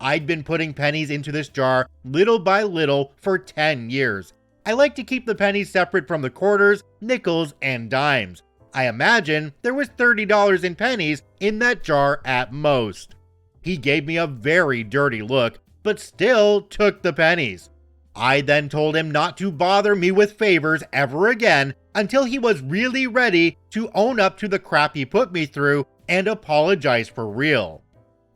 I'd been putting pennies into this jar little by little for 10 years. I like to keep the pennies separate from the quarters, nickels, and dimes. I imagine there was $30 in pennies in that jar at most. He gave me a very dirty look, but still took the pennies. I then told him not to bother me with favors ever again until he was really ready to own up to the crap he put me through and apologize for real.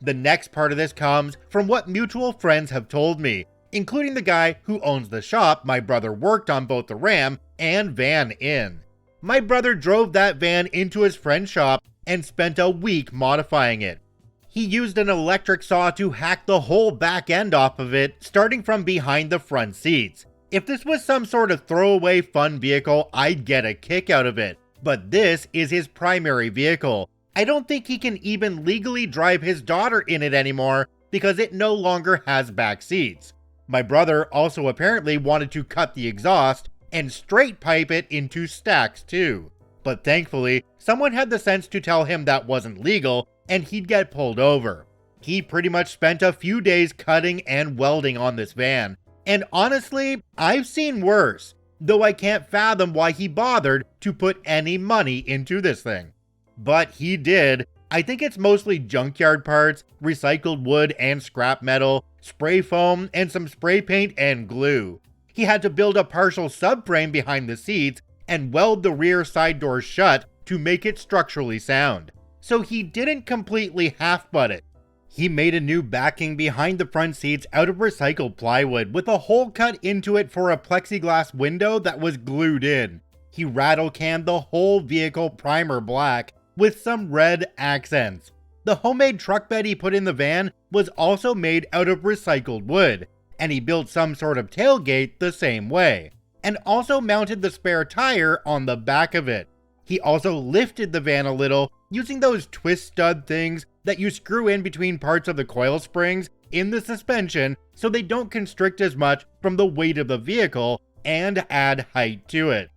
The next part of this comes from what mutual friends have told me, including the guy who owns the shop my brother worked on both the Ram and van in. My brother drove that van into his friend's shop and spent a week modifying it. He used an electric saw to hack the whole back end off of it, starting from behind the front seats. If this was some sort of throwaway fun vehicle, I'd get a kick out of it. But this is his primary vehicle. I don't think he can even legally drive his daughter in it anymore because it no longer has back seats. My brother also apparently wanted to cut the exhaust and straight pipe it into stacks too. But thankfully, someone had the sense to tell him that wasn't legal and he'd get pulled over. He pretty much spent a few days cutting and welding on this van. And honestly, I've seen worse, though I can't fathom why he bothered to put any money into this thing. But he did. I think it's mostly junkyard parts, recycled wood and scrap metal, spray foam, and some spray paint and glue. He had to build a partial subframe behind the seats and weld the rear side doors shut to make it structurally sound. so he didn't completely half-butt it. He made a new backing behind the front seats out of recycled plywood with a hole cut into it for a plexiglass window that was glued in. He rattle-canned the whole vehicle primer black with some red accents. The homemade truck bed he put in the van was also made out of recycled wood, and he built some sort of tailgate the same way, and also mounted the spare tire on the back of it. He also lifted the van a little using those twist stud things that you screw in between parts of the coil springs in the suspension so they don't constrict as much from the weight of the vehicle and add height to it.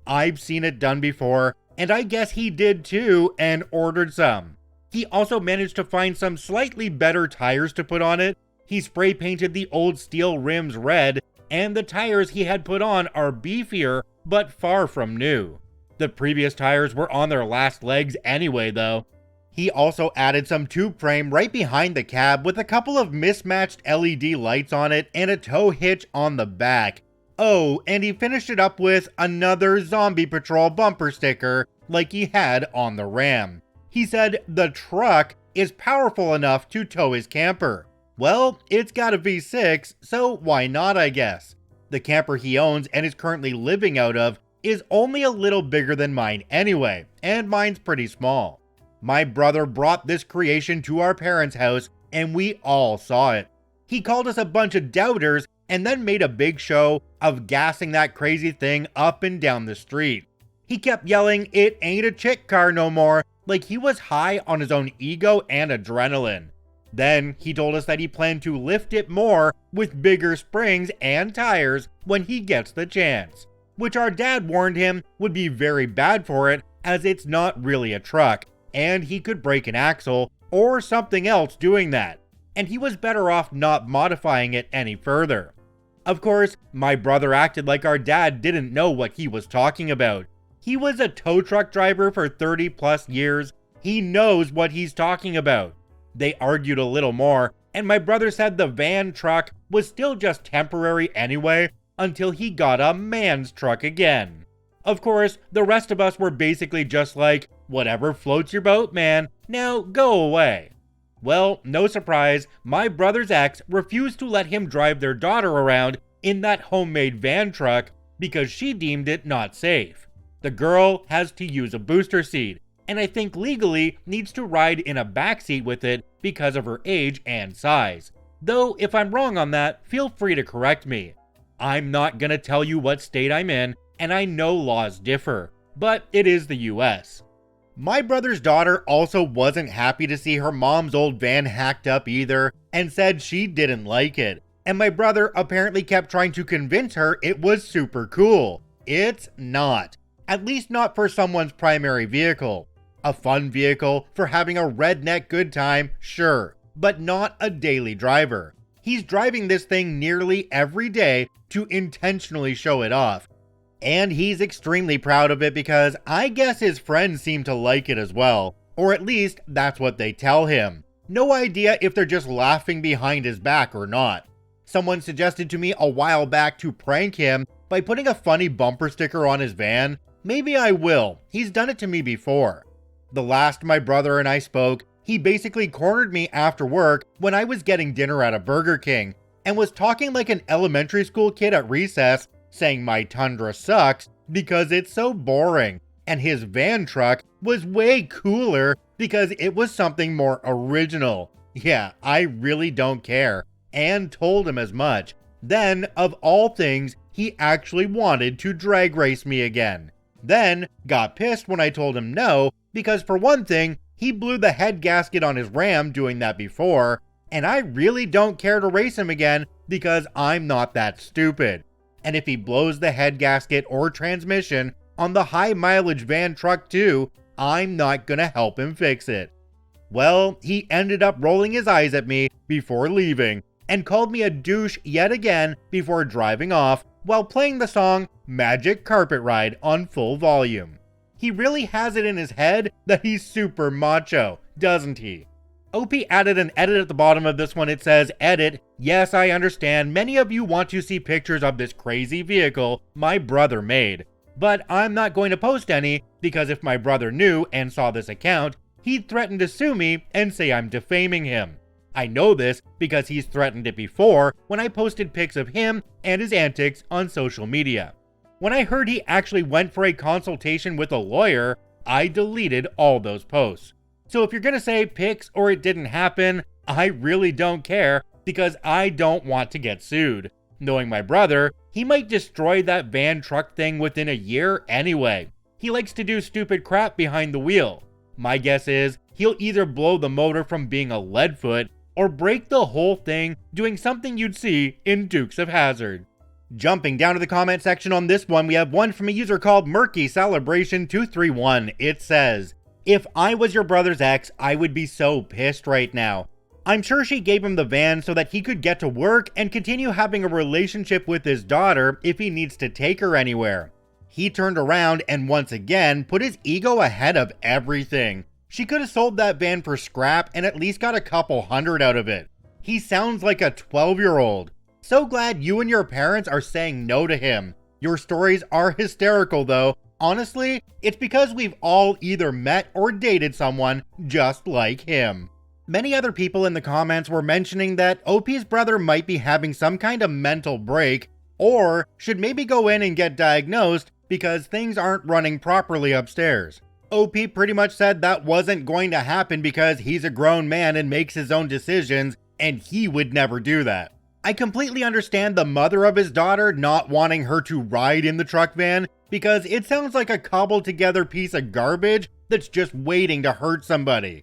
I've seen it done before, and I guess he did too and ordered some. He also managed to find some slightly better tires to put on it. He spray painted the old steel rims red, and the tires he had put on are beefier but far from new. The previous tires were on their last legs anyway though. He also added some tube frame right behind the cab with a couple of mismatched LED lights on it and a tow hitch on the back. Oh, and he finished it up with another Zombie Patrol bumper sticker like he had on the Ram. He said the truck is powerful enough to tow his camper. Well, it's got a V6, so why not, I guess. The camper he owns and is currently living out of is only a little bigger than mine anyway, and mine's pretty small. My brother brought this creation to our parents' house, and we all saw it. He called us a bunch of doubters, and then made a big show of gassing that crazy thing up and down the street. He kept yelling, "It ain't a chick car no more," like he was high on his own ego and adrenaline. Then he told us that he planned to lift it more with bigger springs and tires when he gets the chance, which our dad warned him would be very bad for it as it's not really a truck, and he could break an axle or something else doing that, and he was better off not modifying it any further. Of course, my brother acted like our dad didn't know what he was talking about. He was a tow truck driver for 30 plus years. He knows what he's talking about. They argued a little more, and my brother said the van truck was still just temporary anyway until he got a man's truck again. Of course, the rest of us were basically just like, whatever floats your boat, man, now go away. Well, no surprise, my brother's ex refused to let him drive their daughter around in that homemade van truck because she deemed it not safe. The girl has to use a booster seat, and I think legally needs to ride in a backseat with it because of her age and size. Though if I'm wrong on that, feel free to correct me. I'm not gonna tell you what state I'm in, and I know laws differ, but it is the US. My brother's daughter also wasn't happy to see her mom's old van hacked up either, and said she didn't like it. And my brother apparently kept trying to convince her it was super cool. It's not. At least not for someone's primary vehicle. A fun vehicle for having a redneck good time, sure, but not a daily driver. He's driving this thing nearly every day to intentionally show it off. And he's extremely proud of it because I guess his friends seem to like it as well. Or at least that's what they tell him. No idea if they're just laughing behind his back or not. Someone suggested to me a while back to prank him by putting a funny bumper sticker on his van. Maybe I will. He's done it to me before. The last my brother and I spoke, he basically cornered me after work when I was getting dinner at a Burger King and was talking like an elementary school kid at recess, saying my Tundra sucks because it's so boring, and his van truck was way cooler because it was something more original. Yeah, I really don't care, and told him as much. Then, of all things, he actually wanted to drag race me again. Then, got pissed when I told him no, because for one thing, he blew the head gasket on his Ram doing that before, and I really don't care to race him again because I'm not that stupid. And if he blows the head gasket or transmission on the high mileage van truck too, I'm not gonna help him fix it. Well, he ended up rolling his eyes at me before leaving and called me a douche yet again before driving off while playing the song Magic Carpet Ride on full volume. He really has it in his head that he's super macho, doesn't he? OP added an edit at the bottom of this one. It says, "Edit, yes, I understand many of you want to see pictures of this crazy vehicle my brother made, but I'm not going to post any because if my brother knew and saw this account, he'd threaten to sue me and say I'm defaming him. I know this because he's threatened it before when I posted pics of him and his antics on social media. When I heard he actually went for a consultation with a lawyer, I deleted all those posts. So if you're gonna say pics or it didn't happen, I really don't care because I don't want to get sued. Knowing my brother, he might destroy that van truck thing within a year anyway. He likes to do stupid crap behind the wheel. My guess is he'll either blow the motor from being a leadfoot or break the whole thing doing something you'd see in Dukes of Hazzard. Jumping down to the comment section on this one, we have one from a user called Murky Celebration 231. It says, "If I was your brother's ex, I would be so pissed right now. I'm sure she gave him the van so that he could get to work and continue having a relationship with his daughter if he needs to take her anywhere. He turned around and once again put his ego ahead of everything. She could have sold that van for scrap and at least got a couple hundred out of it. He sounds like a 12-year-old. So glad you and your parents are saying no to him. Your stories are hysterical though. Honestly, it's because we've all either met or dated someone just like him." Many other people in the comments were mentioning that OP's brother might be having some kind of mental break or should maybe go in and get diagnosed because things aren't running properly upstairs. OP pretty much said that wasn't going to happen because he's a grown man and makes his own decisions and he would never do that. I completely understand the mother of his daughter not wanting her to ride in the truck van because it sounds like a cobbled together piece of garbage that's just waiting to hurt somebody.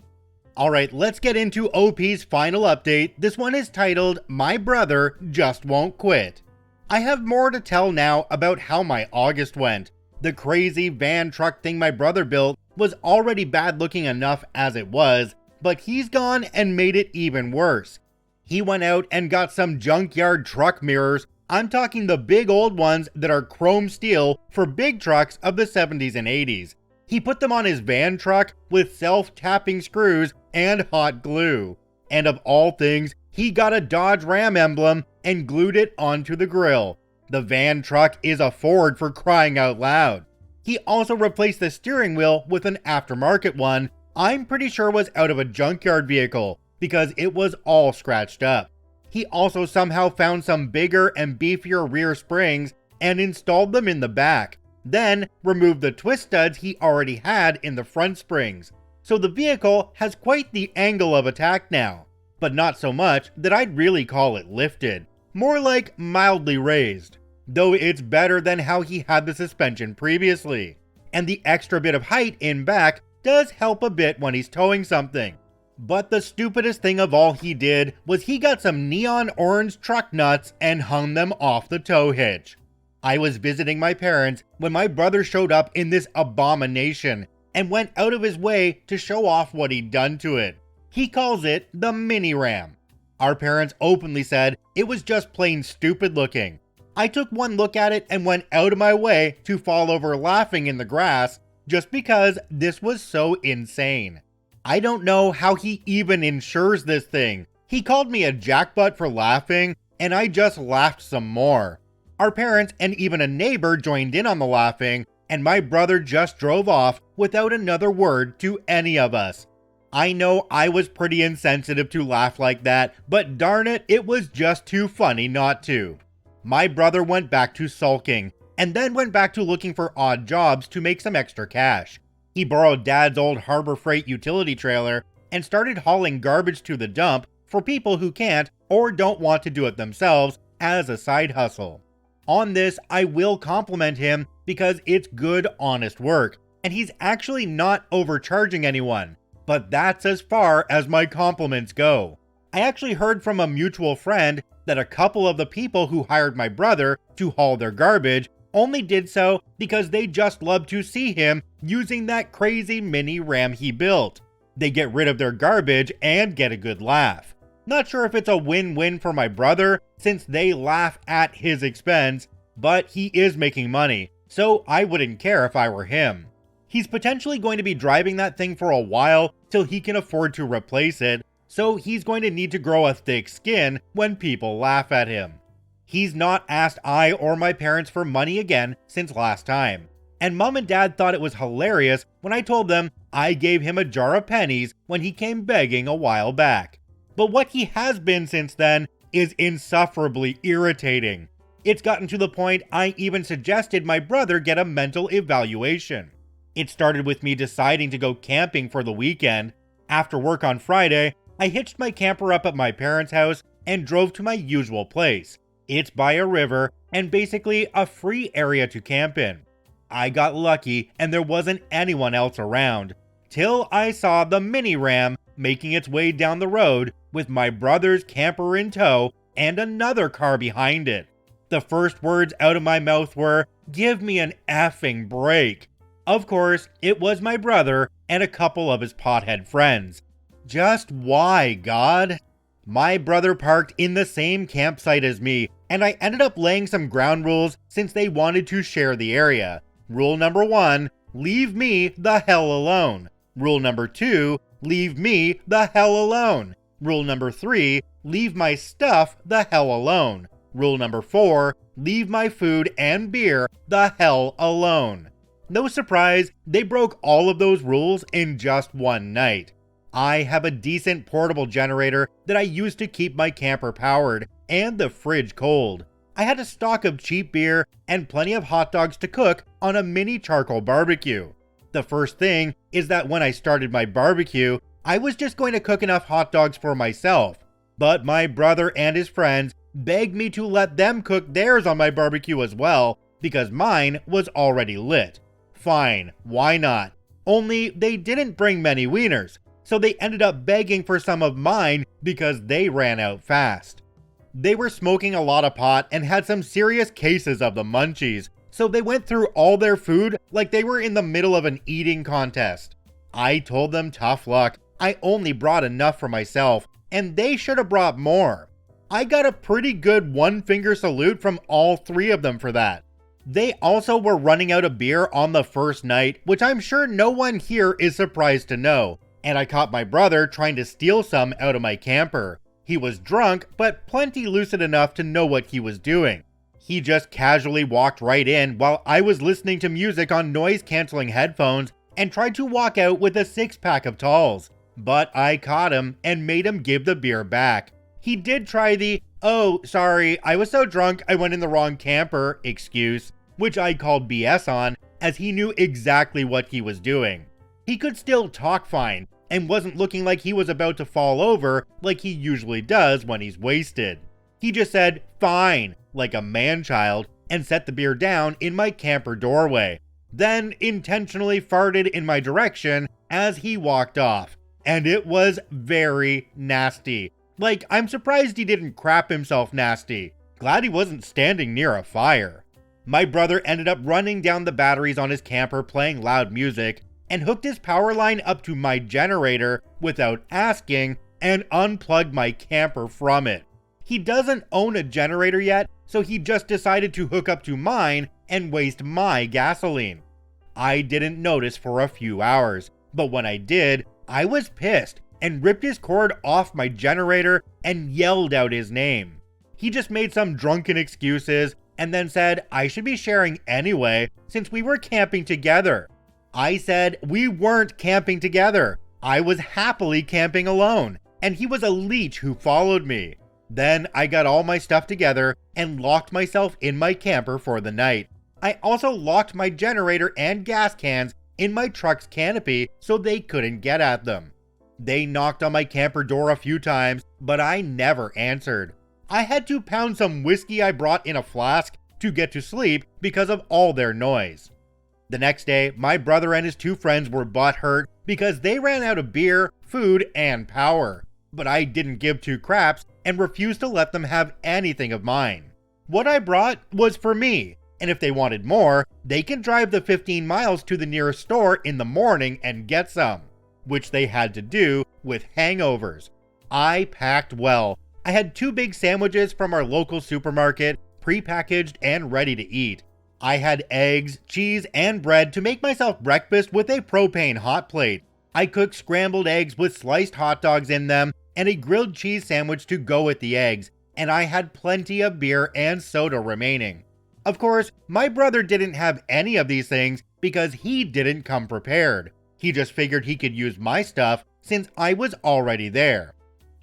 Alright, let's get into OP's final update. This one is titled, "My Brother Just Won't Quit." I have more to tell now about how my August went. The crazy van truck thing my brother built was already bad looking enough as it was, but he's gone and made it even worse. He went out and got some junkyard truck mirrors. I'm talking the big old ones that are chrome steel for big trucks of the 70s and 80s. He put them on his van truck with self-tapping screws and hot glue. And of all things, he got a Dodge Ram emblem and glued it onto the grill. The van truck is a Ford for crying out loud. He also replaced the steering wheel with an aftermarket one I'm pretty sure was out of a junkyard vehicle because it was all scratched up. He also somehow found some bigger and beefier rear springs and installed them in the back, then removed the twist studs he already had in the front springs. So the vehicle has quite the angle of attack now, but not so much that I'd really call it lifted, more like mildly raised, though it's better than how he had the suspension previously. And the extra bit of height in back does help a bit when he's towing something. But the stupidest thing of all he did was he got some neon orange truck nuts and hung them off the tow hitch. I was visiting my parents when my brother showed up in this abomination and went out of his way to show off what he'd done to it. He calls it the mini ram. Our parents openly said it was just plain stupid looking. I took one look at it and went out of my way to fall over laughing in the grass just because this was so insane. I don't know how he even insures this thing. He called me a jackbutt for laughing, and I just laughed some more. Our parents and even a neighbor joined in on the laughing, and my brother just drove off without another word to any of us. I know I was pretty insensitive to laugh like that, but darn it, it was just too funny not to. My brother went back to sulking, and then went back to looking for odd jobs to make some extra cash. He borrowed Dad's old Harbor Freight utility trailer and started hauling garbage to the dump for people who can't or don't want to do it themselves as a side hustle. On this, I will compliment him because it's good, honest work, and he's actually not overcharging anyone, but that's as far as my compliments go. I actually heard from a mutual friend that a couple of the people who hired my brother to haul their garbage only did so because they just love to see him using that crazy mini ram he built. They get rid of their garbage and get a good laugh. Not sure if it's a win-win for my brother since they laugh at his expense, but he is making money, so I wouldn't care if I were him. He's potentially going to be driving that thing for a while till he can afford to replace it, so he's going to need to grow a thick skin when people laugh at him. He's not asked I or my parents for money again since last time. and Mom and Dad thought it was hilarious when I told them I gave him a jar of pennies when he came begging a while back. But what he has been since then is insufferably irritating. It's gotten to the point I even suggested my brother get a mental evaluation. It started with me deciding to go camping for the weekend. After work on Friday, I hitched my camper up at my parents' house and drove to my usual place. It's by a river and basically a free area to camp in. I got lucky and there wasn't anyone else around, till I saw the mini ram making its way down the road with my brother's camper in tow and another car behind it. The first words out of my mouth were, "Give me an effing break." Of course, it was my brother and a couple of his pothead friends. Just why, God? My brother parked in the same campsite as me, and I ended up laying some ground rules since they wanted to share the area. Rule number 1, leave me the hell alone. Rule number 2, leave me the hell alone. Rule number 3, leave my stuff the hell alone. Rule number 4, leave my food and beer the hell alone. No surprise, they broke all of those rules in just one night. I have a decent portable generator that I use to keep my camper powered and the fridge cold. I had a stock of cheap beer and plenty of hot dogs to cook on a mini charcoal barbecue. The first thing is that when I started my barbecue, I was just going to cook enough hot dogs for myself, but my brother and his friends begged me to let them cook theirs on my barbecue as well because mine was already lit. Fine, why not? Only they didn't bring many wieners, so they ended up begging for some of mine because they ran out fast. They were smoking a lot of pot and had some serious cases of the munchies, so they went through all their food like they were in the middle of an eating contest. I told them tough luck, I only brought enough for myself, and they should have brought more. I got a pretty good one-finger salute from all three of them for that. They also were running out of beer on the first night, which I'm sure no one here is surprised to know, and I caught my brother trying to steal some out of my camper. He was drunk, but plenty lucid enough to know what he was doing. He just casually walked right in while I was listening to music on noise-canceling headphones and tried to walk out with a six-pack of talls. But I caught him and made him give the beer back. He did try the, "Oh, sorry, I was so drunk I went in the wrong camper" excuse, which I called BS on, as he knew exactly what he was doing. He could still talk fine, and wasn't looking like he was about to fall over like he usually does when he's wasted. He just said, "Fine," like a man-child, and set the beer down in my camper doorway, then intentionally farted in my direction as he walked off. And it was very nasty. Like, I'm surprised he didn't crap himself nasty. Glad he wasn't standing near a fire. My brother ended up running down the batteries on his camper playing loud music and hooked his power line up to my generator without asking and unplugged my camper from it. He doesn't own a generator yet, so he just decided to hook up to mine and waste my gasoline. I didn't notice for a few hours, but when I did, I was pissed and ripped his cord off my generator and yelled out his name. He just made some drunken excuses and then said I should be sharing anyway since we were camping together. I said we weren't camping together. I was happily camping alone, and he was a leech who followed me. Then I got all my stuff together and locked myself in my camper for the night. I also locked my generator and gas cans in my truck's canopy so they couldn't get at them. They knocked on my camper door a few times, but I never answered. I had to pound some whiskey I brought in a flask to get to sleep because of all their noise. The next day, my brother and his two friends were butthurt because they ran out of beer, food, and power. But I didn't give two craps and refused to let them have anything of mine. What I brought was for me, and if they wanted more, they can drive the 15 miles to the nearest store in the morning and get some, which they had to do with hangovers. I packed well. I had 2 big sandwiches from our local supermarket, pre-packaged and ready to eat. I had eggs, cheese, and bread to make myself breakfast with a propane hot plate. I cooked scrambled eggs with sliced hot dogs in them and a grilled cheese sandwich to go with the eggs, and I had plenty of beer and soda remaining. Of course, my brother didn't have any of these things because he didn't come prepared. He just figured he could use my stuff since I was already there.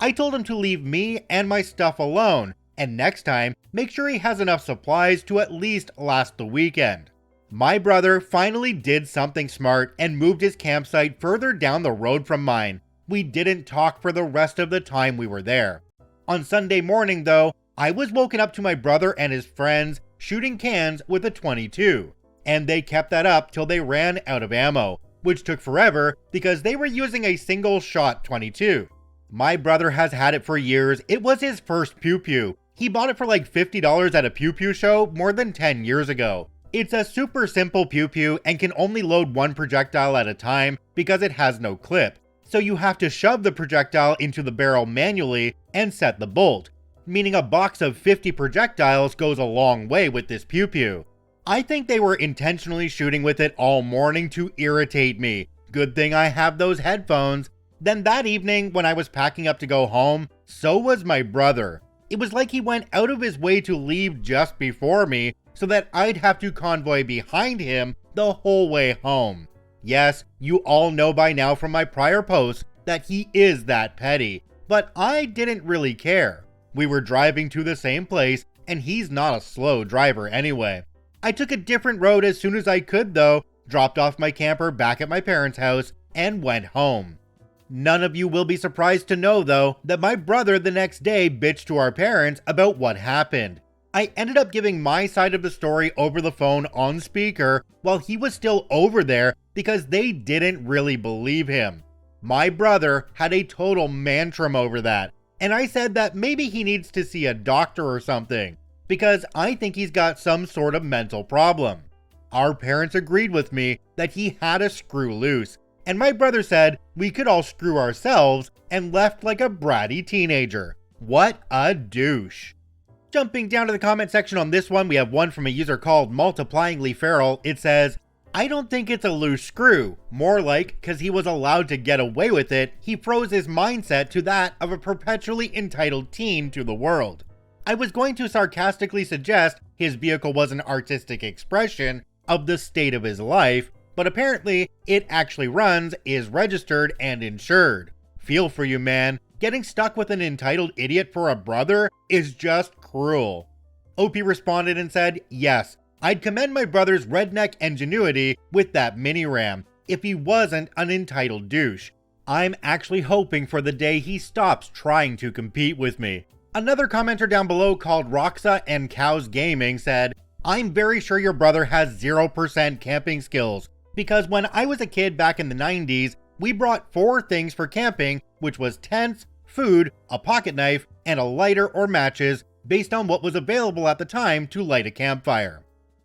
I told him to leave me and my stuff alone, and next time, make sure he has enough supplies to at least last the weekend. My brother finally did something smart and moved his campsite further down the road from mine. We didn't talk for the rest of the time we were there. On Sunday morning though, I was woken up to my brother and his friends shooting cans with a .22, and they kept that up till they ran out of ammo, which took forever because they were using a single shot .22. My brother has had it for years. It was his first pew-pew. He bought it for like $50 at a pew-pew show more than 10 years ago. It's a super simple pew-pew and can only load one projectile at a time because it has no clip. So you have to shove the projectile into the barrel manually and set the bolt, meaning a box of 50 projectiles goes a long way with this pew-pew. I think they were intentionally shooting with it all morning to irritate me. Good thing I have those headphones. Then that evening, when I was packing up to go home, so was my brother. It was like he went out of his way to leave just before me so that I'd have to convoy behind him the whole way home. Yes, you all know by now from my prior posts that he is that petty, but I didn't really care. We were driving to the same place, and he's not a slow driver anyway. I took a different road as soon as I could though, dropped off my camper back at my parents' house, and went home. None of you will be surprised to know though that my brother the next day bitched to our parents about what happened. I ended up giving my side of the story over the phone on speaker while he was still over there because they didn't really believe him. My brother had a total mantrum over that, and I said that maybe he needs to see a doctor or something because I think he's got some sort of mental problem. Our parents agreed with me that he had a screw loose, and my brother said we could all screw ourselves and left like a bratty teenager. What a douche. Jumping down to the comment section on this one, we have one from a user called Multiplyingly Feral. It says, I don't think it's a loose screw. More like, cause he was allowed to get away with it, he froze his mindset to that of a perpetually entitled teen to the world. I was going to sarcastically suggest his vehicle was an artistic expression of the state of his life, but apparently it actually runs, is registered, and insured. Feel for you, man. Getting stuck with an entitled idiot for a brother is just cruel. OP responded and said, yes, I'd commend my brother's redneck ingenuity with that mini-ram if he wasn't an entitled douche. I'm actually hoping for the day he stops trying to compete with me. Another commenter down below called Roxa and Cows Gaming said, I'm very sure your brother has 0% camping skills, because when I was a kid back in the 90s, we brought 4 things for camping, which was tents, food, a pocket knife, and a lighter or matches based on what was available at the time to light a campfire.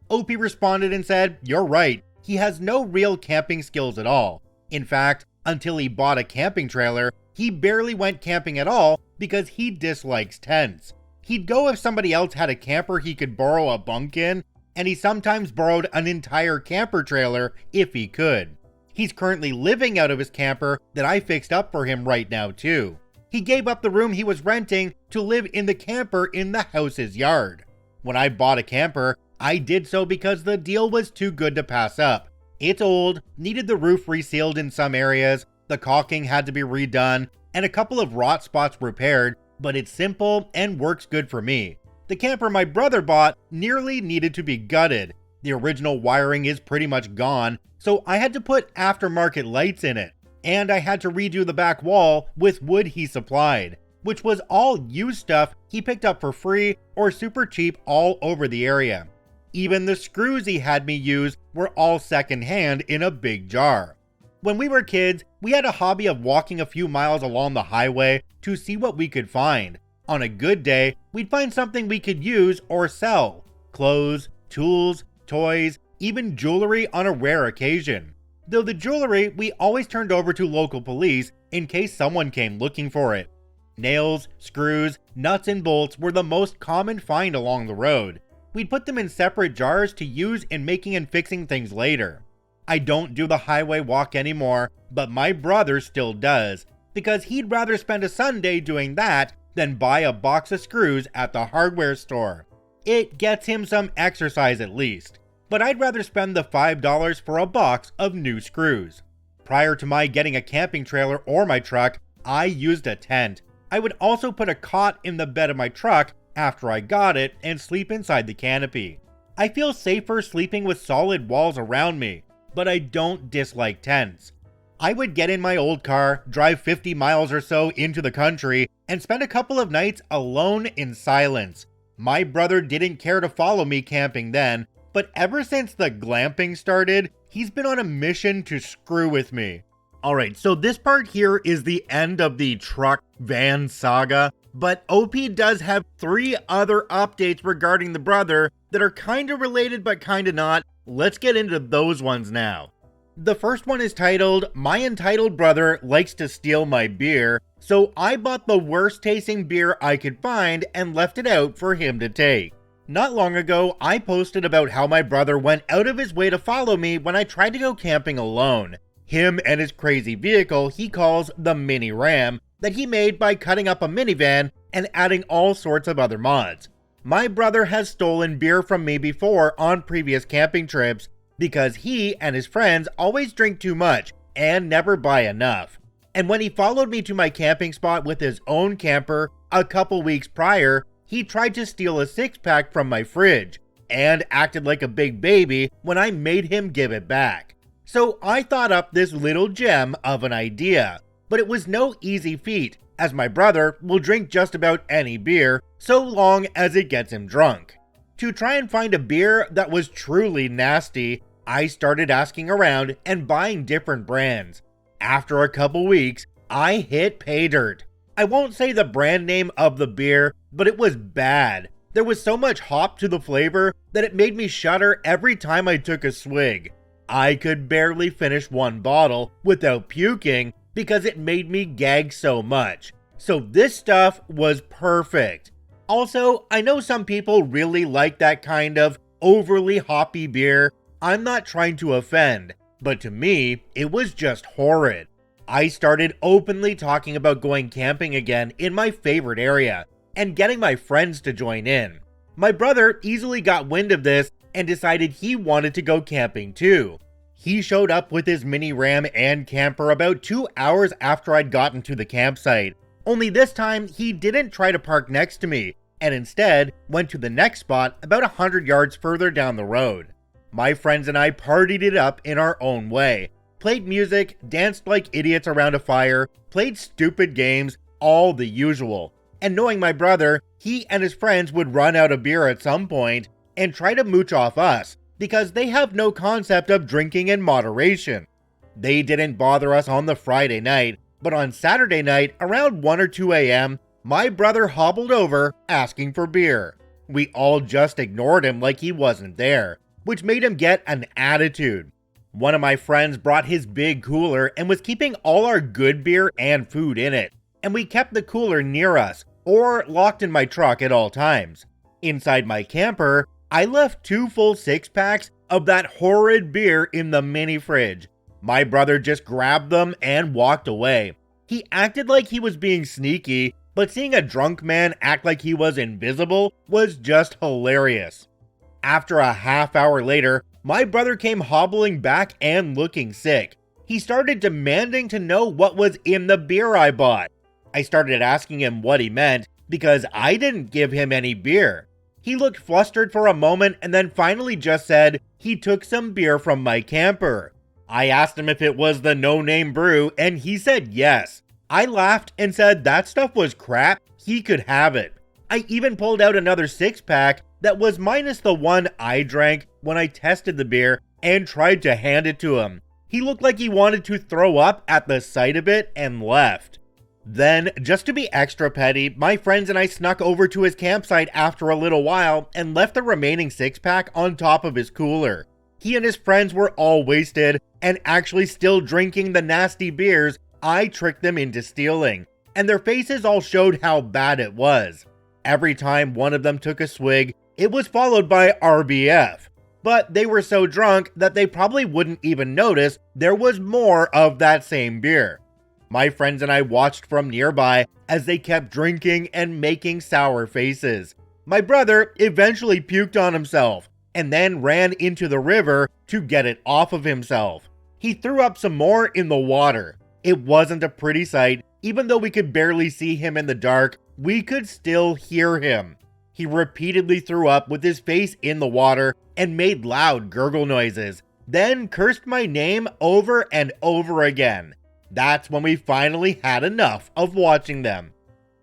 OP responded and said, you're right, he has no real camping skills at all. In fact, until he bought a camping trailer, he barely went camping at all because he dislikes tents. He'd go if somebody else had a camper he could borrow a bunk in, and he sometimes borrowed an entire camper trailer if he could. He's currently living out of his camper that I fixed up for him right now too. He gave up the room he was renting to live in the camper in the house's yard. When I bought a camper, I did so because the deal was too good to pass up. It's old, needed the roof resealed in some areas, the caulking had to be redone, and a couple of rot spots repaired, but it's simple and works good for me. The camper my brother bought nearly needed to be gutted. The original wiring is pretty much gone, so I had to put aftermarket lights in it, and I had to redo the back wall with wood he supplied, which was all used stuff he picked up for free or super cheap all over the area. Even the screws he had me use were all secondhand in a big jar. When we were kids, we had a hobby of walking a few miles along the highway to see what we could find. On a good day, we'd find something we could use or sell. Clothes, tools, toys, even jewelry on a rare occasion. Though the jewelry we always turned over to local police in case someone came looking for it. Nails, screws, nuts, and bolts were the most common find along the road. We'd put them in separate jars to use in making and fixing things later. I don't do the highway walk anymore, but my brother still does, because he'd rather spend a Sunday doing that than buy a box of screws at the hardware store. It gets him some exercise at least. but I'd rather spend the $5 for a box of new screws. Prior to my getting a camping trailer or my truck, I used a tent. I would also put a cot in the bed of my truck after I got it and sleep inside the canopy. I feel safer sleeping with solid walls around me, but I don't dislike tents. I would get in my old car, drive 50 miles or so into the country, and spend a couple of nights alone in silence. My brother didn't care to follow me camping then, but ever since the glamping started, he's been on a mission to screw with me. Alright, so this part here is the end of the truck van saga, but OP does have 3 other updates regarding the brother that are kinda related but kinda not. Let's get into those ones now. The first one is titled, "My entitled brother likes to steal my beer, so I bought the worst tasting beer I could find and left it out for him to take." Not long ago, I posted about how my brother went out of his way to follow me when I tried to go camping alone. Him and his crazy vehicle he calls the Mini Ram that he made by cutting up a minivan and adding all sorts of other mods. My brother has stolen beer from me before on previous camping trips because he and his friends always drink too much and never buy enough. And when he followed me to my camping spot with his own camper a couple weeks prior, he tried to steal a 6-pack from my fridge and acted like a big baby when I made him give it back. So I thought up this little gem of an idea, but it was no easy feat as my brother will drink just about any beer so long as it gets him drunk. To try and find a beer that was truly nasty, I started asking around and buying different brands. After a couple weeks, I hit pay dirt. I won't say the brand name of the beer, but it was bad. There was so much hop to the flavor that it made me shudder every time I took a swig. I could barely finish one bottle without puking because it made me gag so much. So this stuff was perfect. Also, I know some people really like that kind of overly hoppy beer. I'm not trying to offend, but to me, it was just horrid. I started openly talking about going camping again in my favorite area and getting my friends to join in. My brother easily got wind of this and decided he wanted to go camping too. He showed up with his mini Ram and camper about 2 hours after I'd gotten to the campsite. Only this time, he didn't try to park next to me, and instead went to the next spot about 100 yards further down the road. My friends and I partied it up in our own way, played music, danced like idiots around a fire, played stupid games, all the usual. And knowing my brother, he and his friends would run out of beer at some point and try to mooch off us, because they have no concept of drinking in moderation. They didn't bother us on the Friday night, but on Saturday night, around 1 or 2 a.m., my brother hobbled over asking for beer. We all just ignored him like he wasn't there, which made him get an attitude. One of my friends brought his big cooler and was keeping all our good beer and food in it, and we kept the cooler near us, or locked in my truck at all times. Inside my camper, I left 2 full 6-packs of that horrid beer in the mini fridge. My brother just grabbed them and walked away. He acted like he was being sneaky, but seeing a drunk man act like he was invisible was just hilarious. After a half hour later, my brother came hobbling back and looking sick. He started demanding to know what was in the beer I bought. I started asking him what he meant because I didn't give him any beer. He looked flustered for a moment and then finally just said he took some beer from my camper. I asked him if it was the no-name brew and he said yes. I laughed and said that stuff was crap, he could have it. I even pulled out another 6-pack that was minus the one I drank when I tested the beer and tried to hand it to him. He looked like he wanted to throw up at the sight of it and left. Then, just to be extra petty, my friends and I snuck over to his campsite after a little while and left the remaining 6-pack on top of his cooler. He and his friends were all wasted and actually still drinking the nasty beers I tricked them into stealing, and their faces all showed how bad it was. Every time one of them took a swig, it was followed by RBF. But they were so drunk that they probably wouldn't even notice there was more of that same beer. My friends and I watched from nearby as they kept drinking and making sour faces. My brother eventually puked on himself. and then ran into the river to get it off of himself. He threw up some more in the water. It wasn't a pretty sight. Even though we could barely see him in the dark, we could still hear him. He repeatedly threw up with his face in the water and made loud gurgle noises, then cursed my name over and over again. That's when we finally had enough of watching them.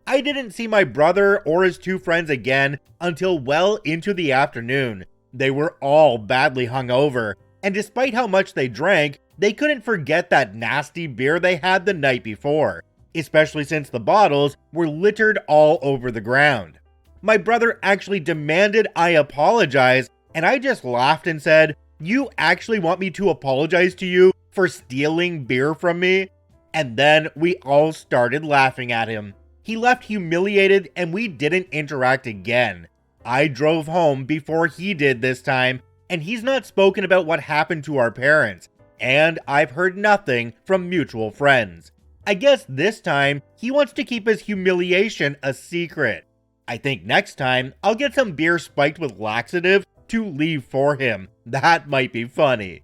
I didn't see my brother or his two friends again until well into the afternoon. They were all badly hungover, and despite how much they drank, they couldn't forget that nasty beer they had the night before, especially since the bottles were littered all over the ground. My brother actually demanded I apologize, and I just laughed and said, "You actually want me to apologize to you for stealing beer from me?" And then we all started laughing at him. He left humiliated and we didn't interact again. I drove home before he did this time, and he's not spoken about what happened to our parents, and I've heard nothing from mutual friends. I guess this time he wants to keep his humiliation a secret. I think next time I'll get some beer spiked with laxative to leave for him. That might be funny.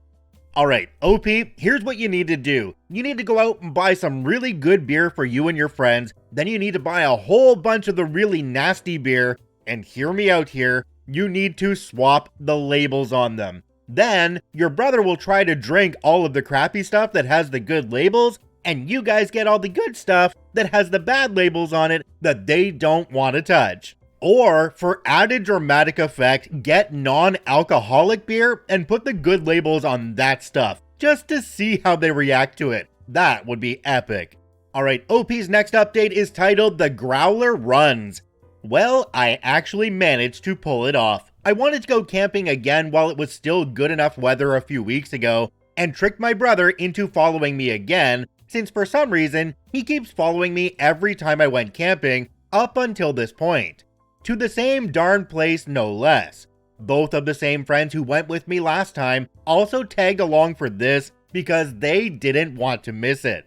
Alright, OP, here's what you need to do. You need to go out and buy some really good beer for you and your friends. Then you need to buy a whole bunch of the really nasty beer. And hear me out here, you need to swap the labels on them. Then, your brother will try to drink all of the crappy stuff that has the good labels, and you guys get all the good stuff that has the bad labels on it that they don't want to touch. Or, for added dramatic effect, get non-alcoholic beer and put the good labels on that stuff, just to see how they react to it. That would be epic. Alright, OP's next update is titled The Growler Runs. Well, I actually managed to pull it off. I wanted to go camping again while it was still good enough weather a few weeks ago, and tricked my brother into following me again, since for some reason, he keeps following me every time I went camping up until this point. To the same darn place, no less. Both of the same friends who went with me last time also tagged along for this because they didn't want to miss it.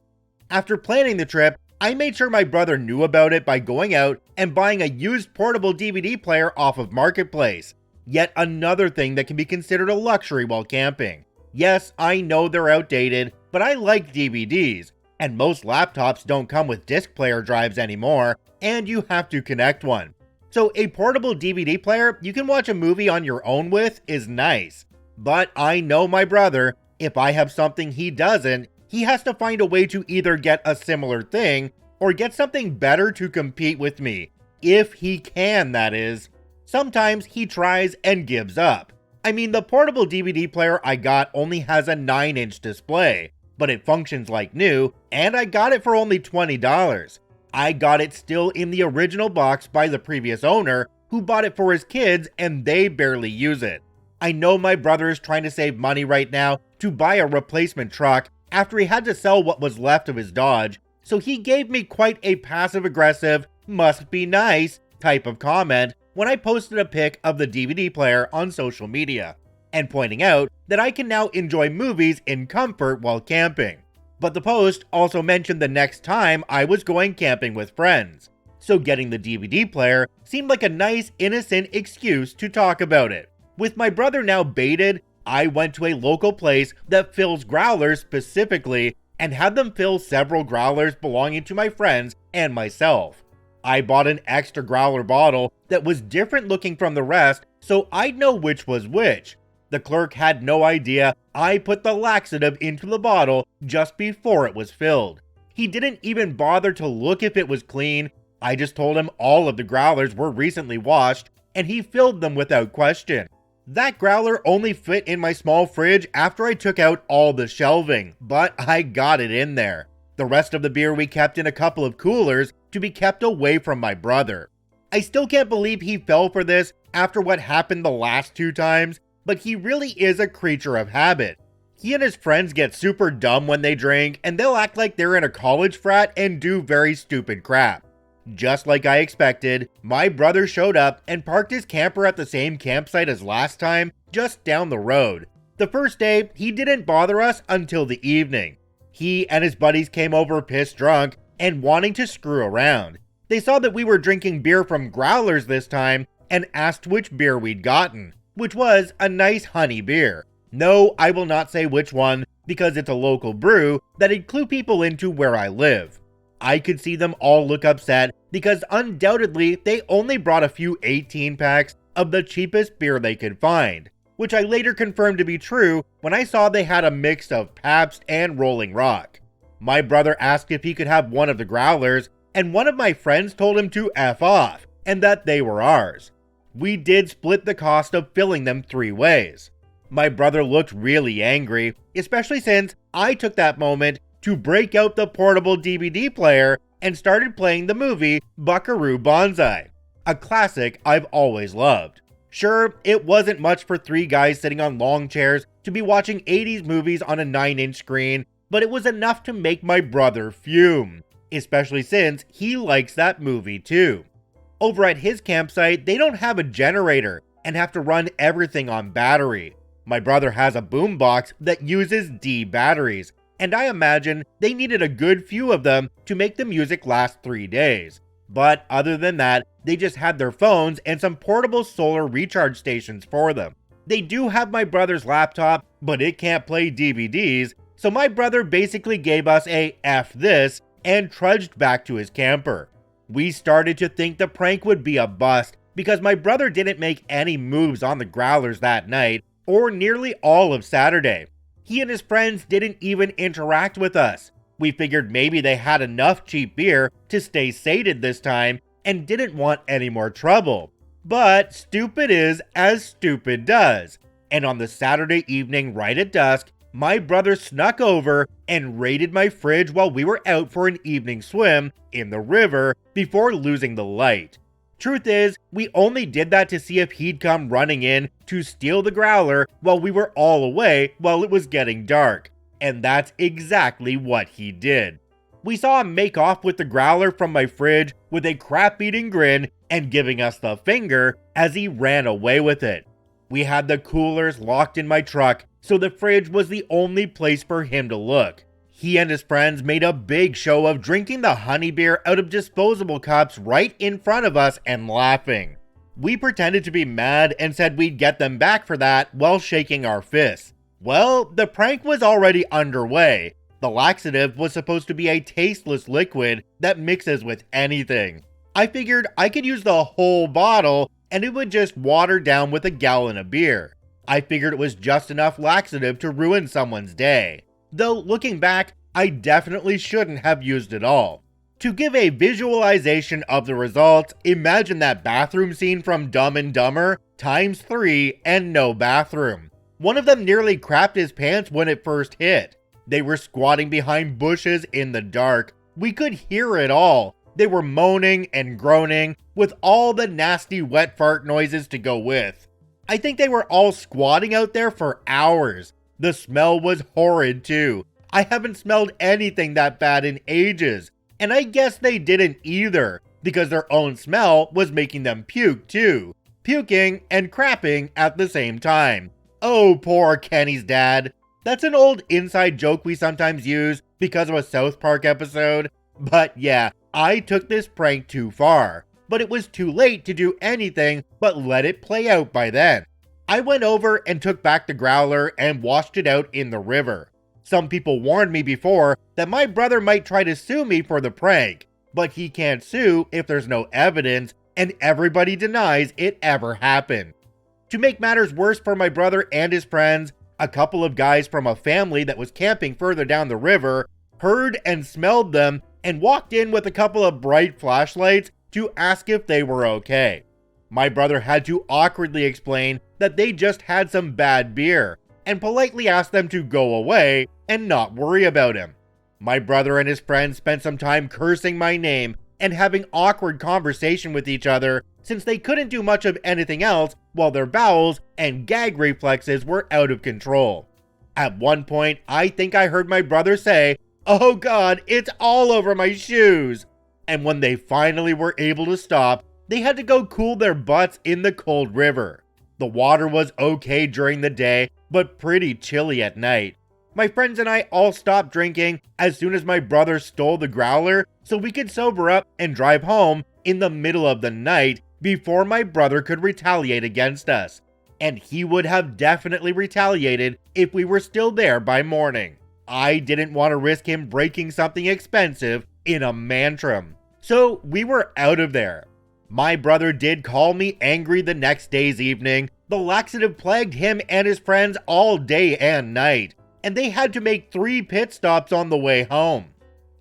After planning the trip, I made sure my brother knew about it by going out and buying a used portable DVD player off of Marketplace. Yet another thing that can be considered a luxury while camping. Yes, I know they're outdated, but I like DVDs, and most laptops don't come with disc player drives anymore, and you have to connect one. So a portable DVD player you can watch a movie on your own with is nice. But I know my brother, if I have something he doesn't, he has to find a way to either get a similar thing, or get something better to compete with me. If he can, that is. Sometimes he tries and gives up. I mean, the portable DVD player I got only has a 9-inch display, but it functions like new, and I got it for only $20. I got it still in the original box by the previous owner, who bought it for his kids and they barely use it. I know my brother is trying to save money right now to buy a replacement truck after he had to sell what was left of his Dodge, so he gave me quite a passive-aggressive, must be nice type of comment when I posted a pic of the DVD player on social media, and pointing out that I can now enjoy movies in comfort while camping. But the post also mentioned the next time I was going camping with friends, so getting the DVD player seemed like a nice, innocent excuse to talk about it. With my brother now baited, I went to a local place that fills growlers specifically and had them fill several growlers belonging to my friends and myself. I bought an extra growler bottle that was different looking from the rest so I'd know which was which. The clerk had no idea I put the laxative into the bottle just before it was filled. He didn't even bother to look if it was clean. I just told him all of the growlers were recently washed, and he filled them without question. That growler only fit in my small fridge after I took out all the shelving, but I got it in there. The rest of the beer we kept in a couple of coolers to be kept away from my brother. I still can't believe he fell for this after what happened the last 2 times, but he really is a creature of habit. He and his friends get super dumb when they drink, and they'll act like they're in a college frat and do very stupid crap. Just like I expected, my brother showed up and parked his camper at the same campsite as last time, just down the road. The first day, he didn't bother us until the evening. He and his buddies came over pissed drunk and wanting to screw around. They saw that we were drinking beer from growlers this time and asked which beer we'd gotten. which was a nice honey beer. No, I will not say which one, because it's a local brew that'd clue people into where I live. I could see them all look upset because undoubtedly they only brought a few 18 packs of the cheapest beer they could find, which I later confirmed to be true when I saw they had a mix of Pabst and Rolling Rock. My brother asked if he could have one of the growlers, and one of my friends told him to F off, and that they were ours. We did split the cost of filling them 3 ways. My brother looked really angry, especially since I took that moment to break out the portable DVD player and started playing the movie Buckaroo Banzai, a classic I've always loved. Sure, it wasn't much for 3 guys sitting on long chairs to be watching 80s movies on a 9-inch screen, but it was enough to make my brother fume, especially since he likes that movie too. Over at his campsite, they don't have a generator and have to run everything on battery. My brother has a boombox that uses D batteries, and I imagine they needed a good few of them to make the music last 3 days. But other than that, they just had their phones and some portable solar recharge stations for them. They do have my brother's laptop, but it can't play DVDs, so my brother basically gave us a F this and trudged back to his camper. We started to think the prank would be a bust because my brother didn't make any moves on the growlers that night or nearly all of Saturday. He and his friends didn't even interact with us. We figured maybe they had enough cheap beer to stay sated this time and didn't want any more trouble. But stupid is as stupid does. And on the Saturday evening right at dusk, my brother snuck over and raided my fridge while we were out for an evening swim in the river before losing the light. Truth is, we only did that to see if he'd come running in to steal the growler while we were all away while it was getting dark. And that's exactly what he did. We saw him make off with the growler from my fridge with a crap-eating grin and giving us the finger as he ran away with it. We had the coolers locked in my truck, so the fridge was the only place for him to look. He and his friends made a big show of drinking the honey beer out of disposable cups right in front of us and laughing. We pretended to be mad and said we'd get them back for that while shaking our fists. Well, the prank was already underway. The laxative was supposed to be a tasteless liquid that mixes with anything. I figured I could use the whole bottle and it would just water down with a gallon of beer. I figured it was just enough laxative to ruin someone's day. Though looking back, I definitely shouldn't have used it all. To give a visualization of the results, imagine that bathroom scene from Dumb and Dumber times 3 and no bathroom. One of them nearly crapped his pants when it first hit. They were squatting behind bushes in the dark. We could hear it all. They were moaning and groaning with all the nasty wet fart noises to go with. I think they were all squatting out there for hours. The smell was horrid too. I haven't smelled anything that bad in ages. And I guess they didn't either, because their own smell was making them puke too. Puking and crapping at the same time. Oh, poor Kenny's dad. That's an old inside joke we sometimes use because of a South Park episode. But yeah, I took this prank too far. But it was too late to do anything but let it play out by then. I went over and took back the growler and washed it out in the river. Some people warned me before that my brother might try to sue me for the prank, but he can't sue if there's no evidence, and everybody denies it ever happened. To make matters worse for my brother and his friends, a couple of guys from a family that was camping further down the river heard and smelled them and walked in with a couple of bright flashlights to ask if they were okay. My brother had to awkwardly explain that they just had some bad beer and politely asked them to go away and not worry about him. My brother and his friends spent some time cursing my name and having awkward conversation with each other since they couldn't do much of anything else while their bowels and gag reflexes were out of control. At one point, I think I heard my brother say, "Oh God, it's all over my shoes." And when they finally were able to stop, they had to go cool their butts in the cold river. The water was okay during the day, but pretty chilly at night. My friends and I all stopped drinking as soon as my brother stole the growler so we could sober up and drive home in the middle of the night before my brother could retaliate against us. and he would have definitely retaliated if we were still there by morning. I didn't want to risk him breaking something expensive in a mantram, so we were out of there. My brother did call me angry the next day's evening. The laxative plagued him and his friends all day and night, and they had to make 3 pit stops on the way home.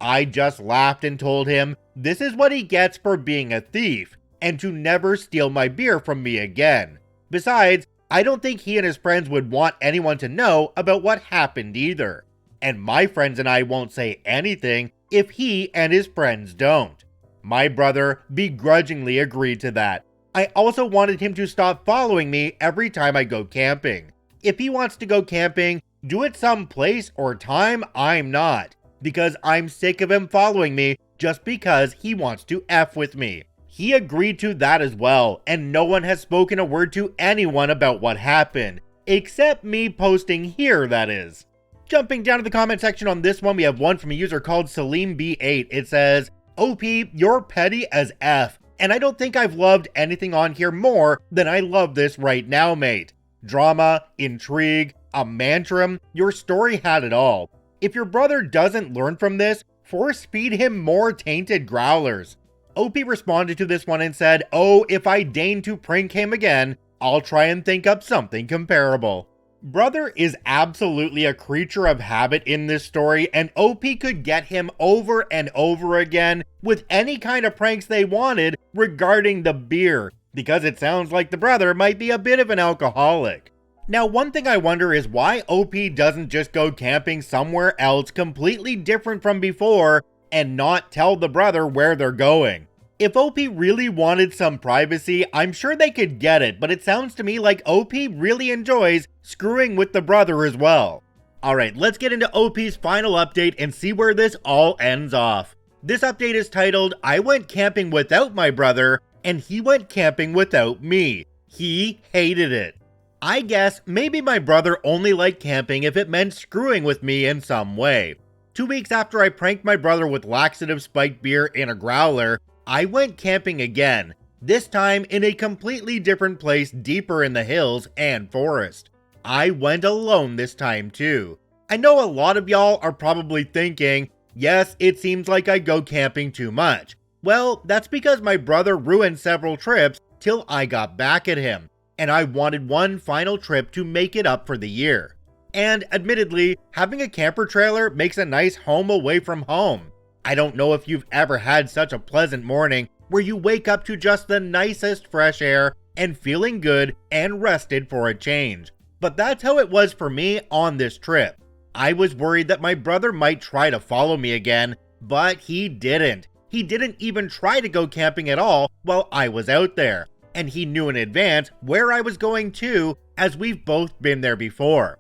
I just laughed and told him this is what he gets for being a thief, and to never steal my beer from me again. Besides, I don't think he and his friends would want anyone to know about what happened either. And my friends and I won't say anything if he and his friends don't. My brother begrudgingly agreed to that. I also wanted him to stop following me every time I go camping. If he wants to go camping, do it some place or time I'm not, because I'm sick of him following me just because he wants to F with me. He agreed to that as well, and no one has spoken a word to anyone about what happened, except me posting here, that is. Jumping down to the comment section on this one, we have one from a user called SalimB8. It says, OP, you're petty as F, and I don't think I've loved anything on here more than I love this right now, mate. Drama, intrigue, a mantram, your story had it all. If your brother doesn't learn from this, force feed him more tainted growlers. OP responded to this one and said, oh, if I deign to prank him again, I'll try and think up something comparable. Brother is absolutely a creature of habit in this story, and OP could get him over and over again with any kind of pranks they wanted regarding the beer, because it sounds like the brother might be a bit of an alcoholic. Now, one thing I wonder is why OP doesn't just go camping somewhere else completely different from before and not tell the brother where they're going. If OP really wanted some privacy, I'm sure they could get it, but it sounds to me like OP really enjoys screwing with the brother as well. Alright, let's get into OP's final update and see where this all ends off. This update is titled, I went camping without my brother, and he went camping without me. He hated it. I guess maybe my brother only liked camping if it meant screwing with me in some way. 2 weeks after I pranked my brother with laxative spiked beer in a growler, I went camping again, this time in a completely different place deeper in the hills and forest. I went alone this time too. I know a lot of y'all are probably thinking, yes, it seems like I go camping too much. Well, that's because my brother ruined several trips till I got back at him, and I wanted one final trip to make it up for the year. And admittedly, having a camper trailer makes a nice home away from home. I don't know if you've ever had such a pleasant morning where you wake up to just the nicest fresh air and feeling good and rested for a change. But that's how it was for me on this trip. I was worried that my brother might try to follow me again, but he didn't. He didn't even try to go camping at all while I was out there. And he knew in advance where I was going to, as we've both been there before.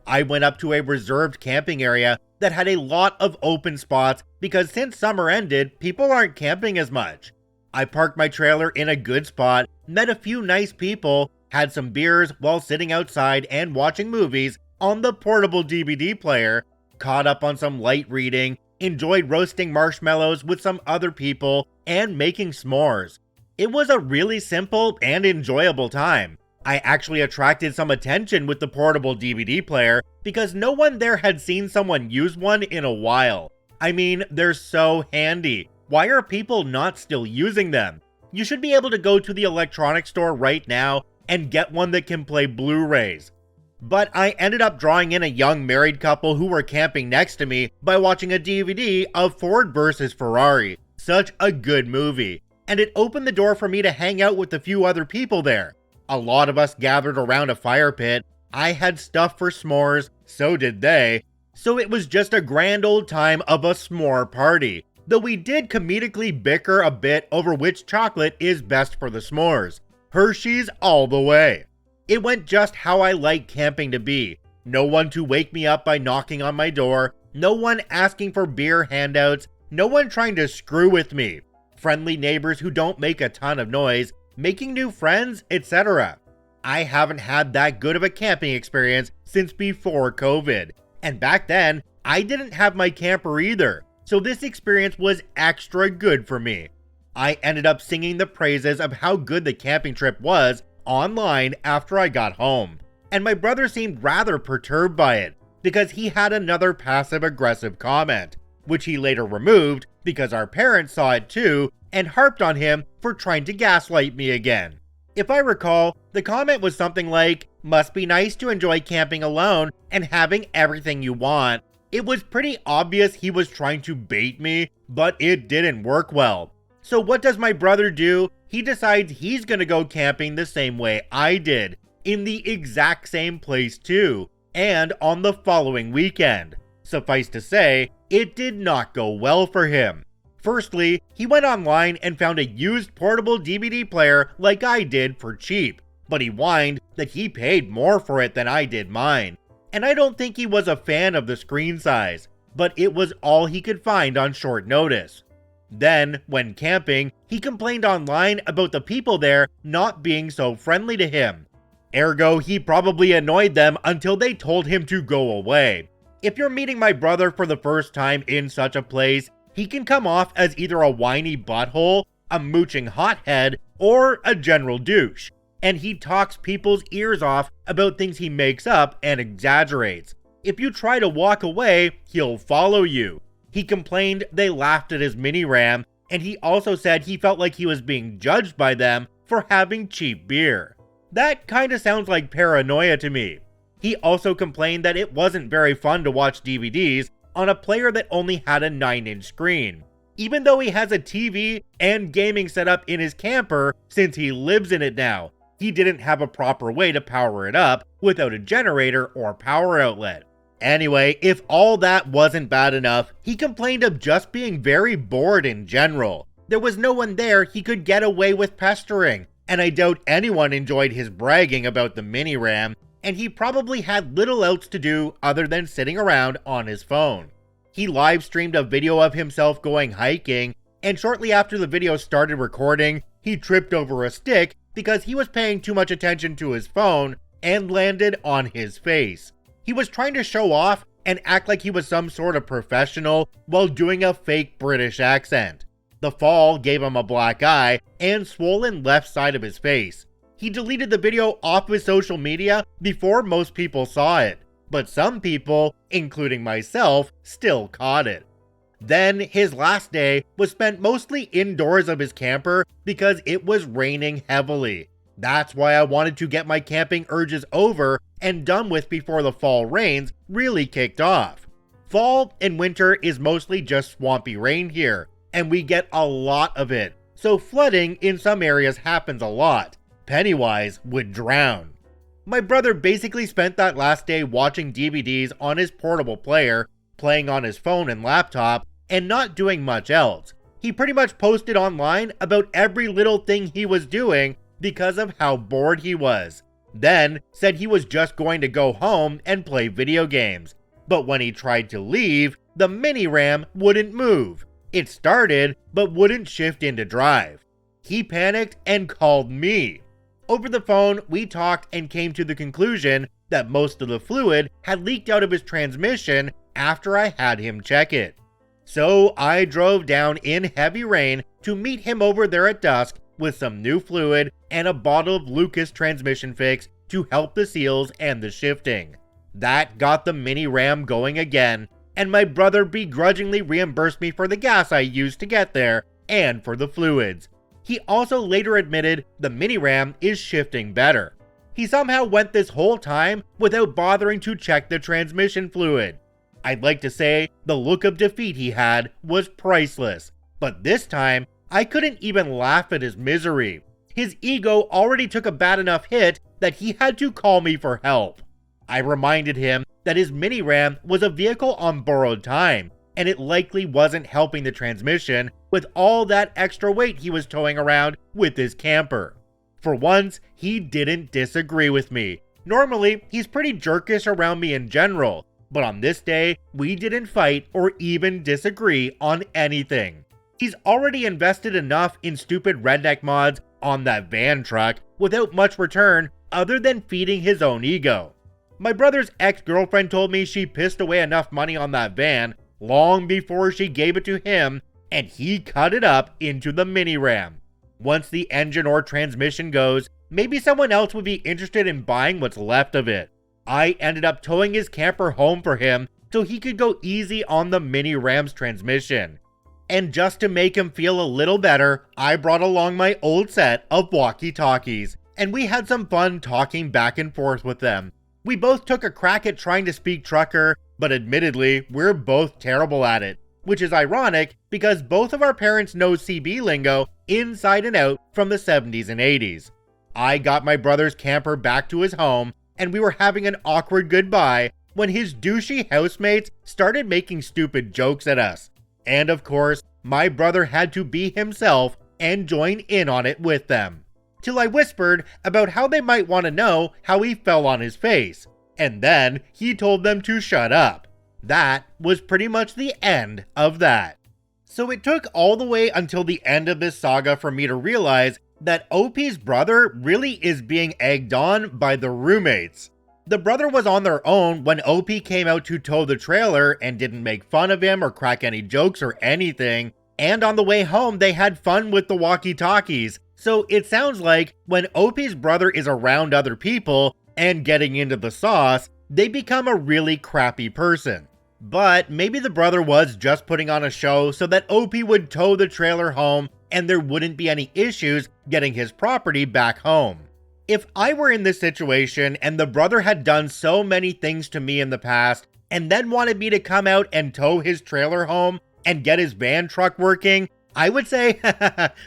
I went up to a reserved camping area that had a lot of open spots because since summer ended, people aren't camping as much. I parked my trailer in a good spot, met a few nice people, had some beers while sitting outside and watching movies on the portable DVD player, caught up on some light reading, enjoyed roasting marshmallows with some other people, and making s'mores. It was a really simple and enjoyable time. I actually attracted some attention with the portable DVD player because no one there had seen someone use one in a while. I mean, they're so handy. Why are people not still using them? You should be able to go to the electronics store right now and get one that can play Blu-rays. But I ended up drawing in a young married couple who were camping next to me by watching a DVD of Ford vs. Ferrari. Such a good movie. And it opened the door for me to hang out with a few other people there. A lot of us gathered around a fire pit. I had stuff for s'mores, so did they. So it was just a grand old time of a s'more party. Though we did comedically bicker a bit over which chocolate is best for the s'mores. Hershey's all the way. It went just how I like camping to be. No one to wake me up by knocking on my door. No one asking for beer handouts. No one trying to screw with me. Friendly neighbors who don't make a ton of noise. Making new friends, etc. I haven't had that good of a camping experience since before COVID. And back then, I didn't have my camper either. So this experience was extra good for me. I ended up singing the praises of how good the camping trip was online after I got home, and my brother seemed rather perturbed by it because he had another passive-aggressive comment, which he later removed because our parents saw it too and harped on him for trying to gaslight me again. If I recall, the comment was something like, "Must be nice to enjoy camping alone and having everything you want." It was pretty obvious he was trying to bait me, but it didn't work well. So what does my brother do? He decides he's gonna go camping the same way I did, in the exact same place too, and on the following weekend. Suffice to say, it did not go well for him. Firstly, he went online and found a used portable DVD player like I did for cheap, but he whined that he paid more for it than I did mine. And I don't think he was a fan of the screen size, but it was all he could find on short notice. Then, when camping, he complained online about the people there not being so friendly to him. Ergo, he probably annoyed them until they told him to go away. If you're meeting my brother for the first time in such a place, he can come off as either a whiny butthole, a mooching hothead, or a general douche. And he talks people's ears off about things he makes up and exaggerates. If you try to walk away, he'll follow you. He complained they laughed at his mini-ram, and he also said he felt like he was being judged by them for having cheap beer. That kinda sounds like paranoia to me. He also complained that it wasn't very fun to watch DVDs on a player that only had a 9-inch screen, even though he has a TV and gaming setup in his camper since he lives in it now. He didn't have a proper way to power it up without a generator or power outlet. Anyway, if all that wasn't bad enough, he complained of just being very bored in general. There was no one there he could get away with pestering, and I doubt anyone enjoyed his bragging about the mini-ram, and he probably had little else to do other than sitting around on his phone. He live streamed a video of himself going hiking, and shortly after the video started recording, he tripped over a stick because he was paying too much attention to his phone and landed on his face. He was trying to show off and act like he was some sort of professional while doing a fake British accent. The fall gave him a black eye and swollen left side of his face. He deleted the video off his social media before most people saw it, but some people, including myself, still caught it. Then his last day was spent mostly indoors of his camper because it was raining heavily. That's why I wanted to get my camping urges over and done with before the fall rains really kicked off. Fall and winter is mostly just swampy rain here, and we get a lot of it, so flooding in some areas happens a lot. Pennywise would drown. My brother basically spent that last day watching DVDs on his portable player, playing on his phone and laptop, and not doing much else. He pretty much posted online about every little thing he was doing because of how bored he was. Then said he was just going to go home and play video games. But when he tried to leave, the mini-ram wouldn't move. It started, but wouldn't shift into drive. He panicked and called me. Over the phone, we talked and came to the conclusion that most of the fluid had leaked out of his transmission after I had him check it. So I drove down in heavy rain to meet him over there at dusk with some new fluid and a bottle of Lucas transmission fix to help the seals and the shifting. That got the mini-ram going again, and my brother begrudgingly reimbursed me for the gas I used to get there and for the fluids. He also later admitted the mini-ram is shifting better. He somehow went this whole time without bothering to check the transmission fluid. I'd like to say the look of defeat he had was priceless, but this time I couldn't even laugh at his misery. His ego already took a bad enough hit that he had to call me for help. I reminded him that his mini-ram was a vehicle on borrowed time, and it likely wasn't helping the transmission with all that extra weight he was towing around with his camper. For once, he didn't disagree with me. Normally, he's pretty jerkish around me in general, but on this day, we didn't fight or even disagree on anything. He's already invested enough in stupid redneck mods on that van truck without much return other than feeding his own ego. My brother's ex-girlfriend told me she pissed away enough money on that van long before she gave it to him, and he cut it up into the mini-ram. Once the engine or transmission goes, maybe someone else would be interested in buying what's left of it. I ended up towing his camper home for him so he could go easy on the mini Ram's transmission. And just to make him feel a little better, I brought along my old set of walkie-talkies, and we had some fun talking back and forth with them. We both took a crack at trying to speak trucker, but admittedly, we're both terrible at it, which is ironic because both of our parents know CB lingo inside and out from the 70s and 80s. I got my brother's camper back to his home, and we were having an awkward goodbye when his douchey housemates started making stupid jokes at us. And of course, my brother had to be himself and join in on it with them. Till I whispered about how they might want to know how he fell on his face, and then he told them to shut up. That was pretty much the end of that. So it took all the way until the end of this saga for me to realize that OP's brother really is being egged on by the roommates. The brother was on their own when OP came out to tow the trailer and didn't make fun of him or crack any jokes or anything, and on the way home they had fun with the walkie-talkies. So it sounds like when OP's brother is around other people and getting into the sauce, they become a really crappy person. But maybe the brother was just putting on a show so that OP would tow the trailer home and there wouldn't be any issues getting his property back home. If I were in this situation and the brother had done so many things to me in the past and then wanted me to come out and tow his trailer home and get his van truck working, I would say,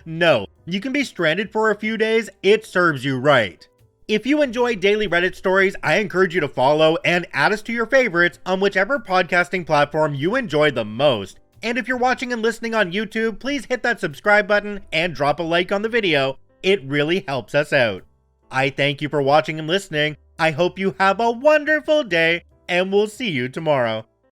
no, you can be stranded for a few days, it serves you right. If you enjoy daily Reddit stories, I encourage you to follow and add us to your favorites on whichever podcasting platform you enjoy the most. And if you're watching and listening on YouTube, please hit that subscribe button and drop a like on the video. It really helps us out. I thank you for watching and listening. I hope you have a wonderful day, and we'll see you tomorrow.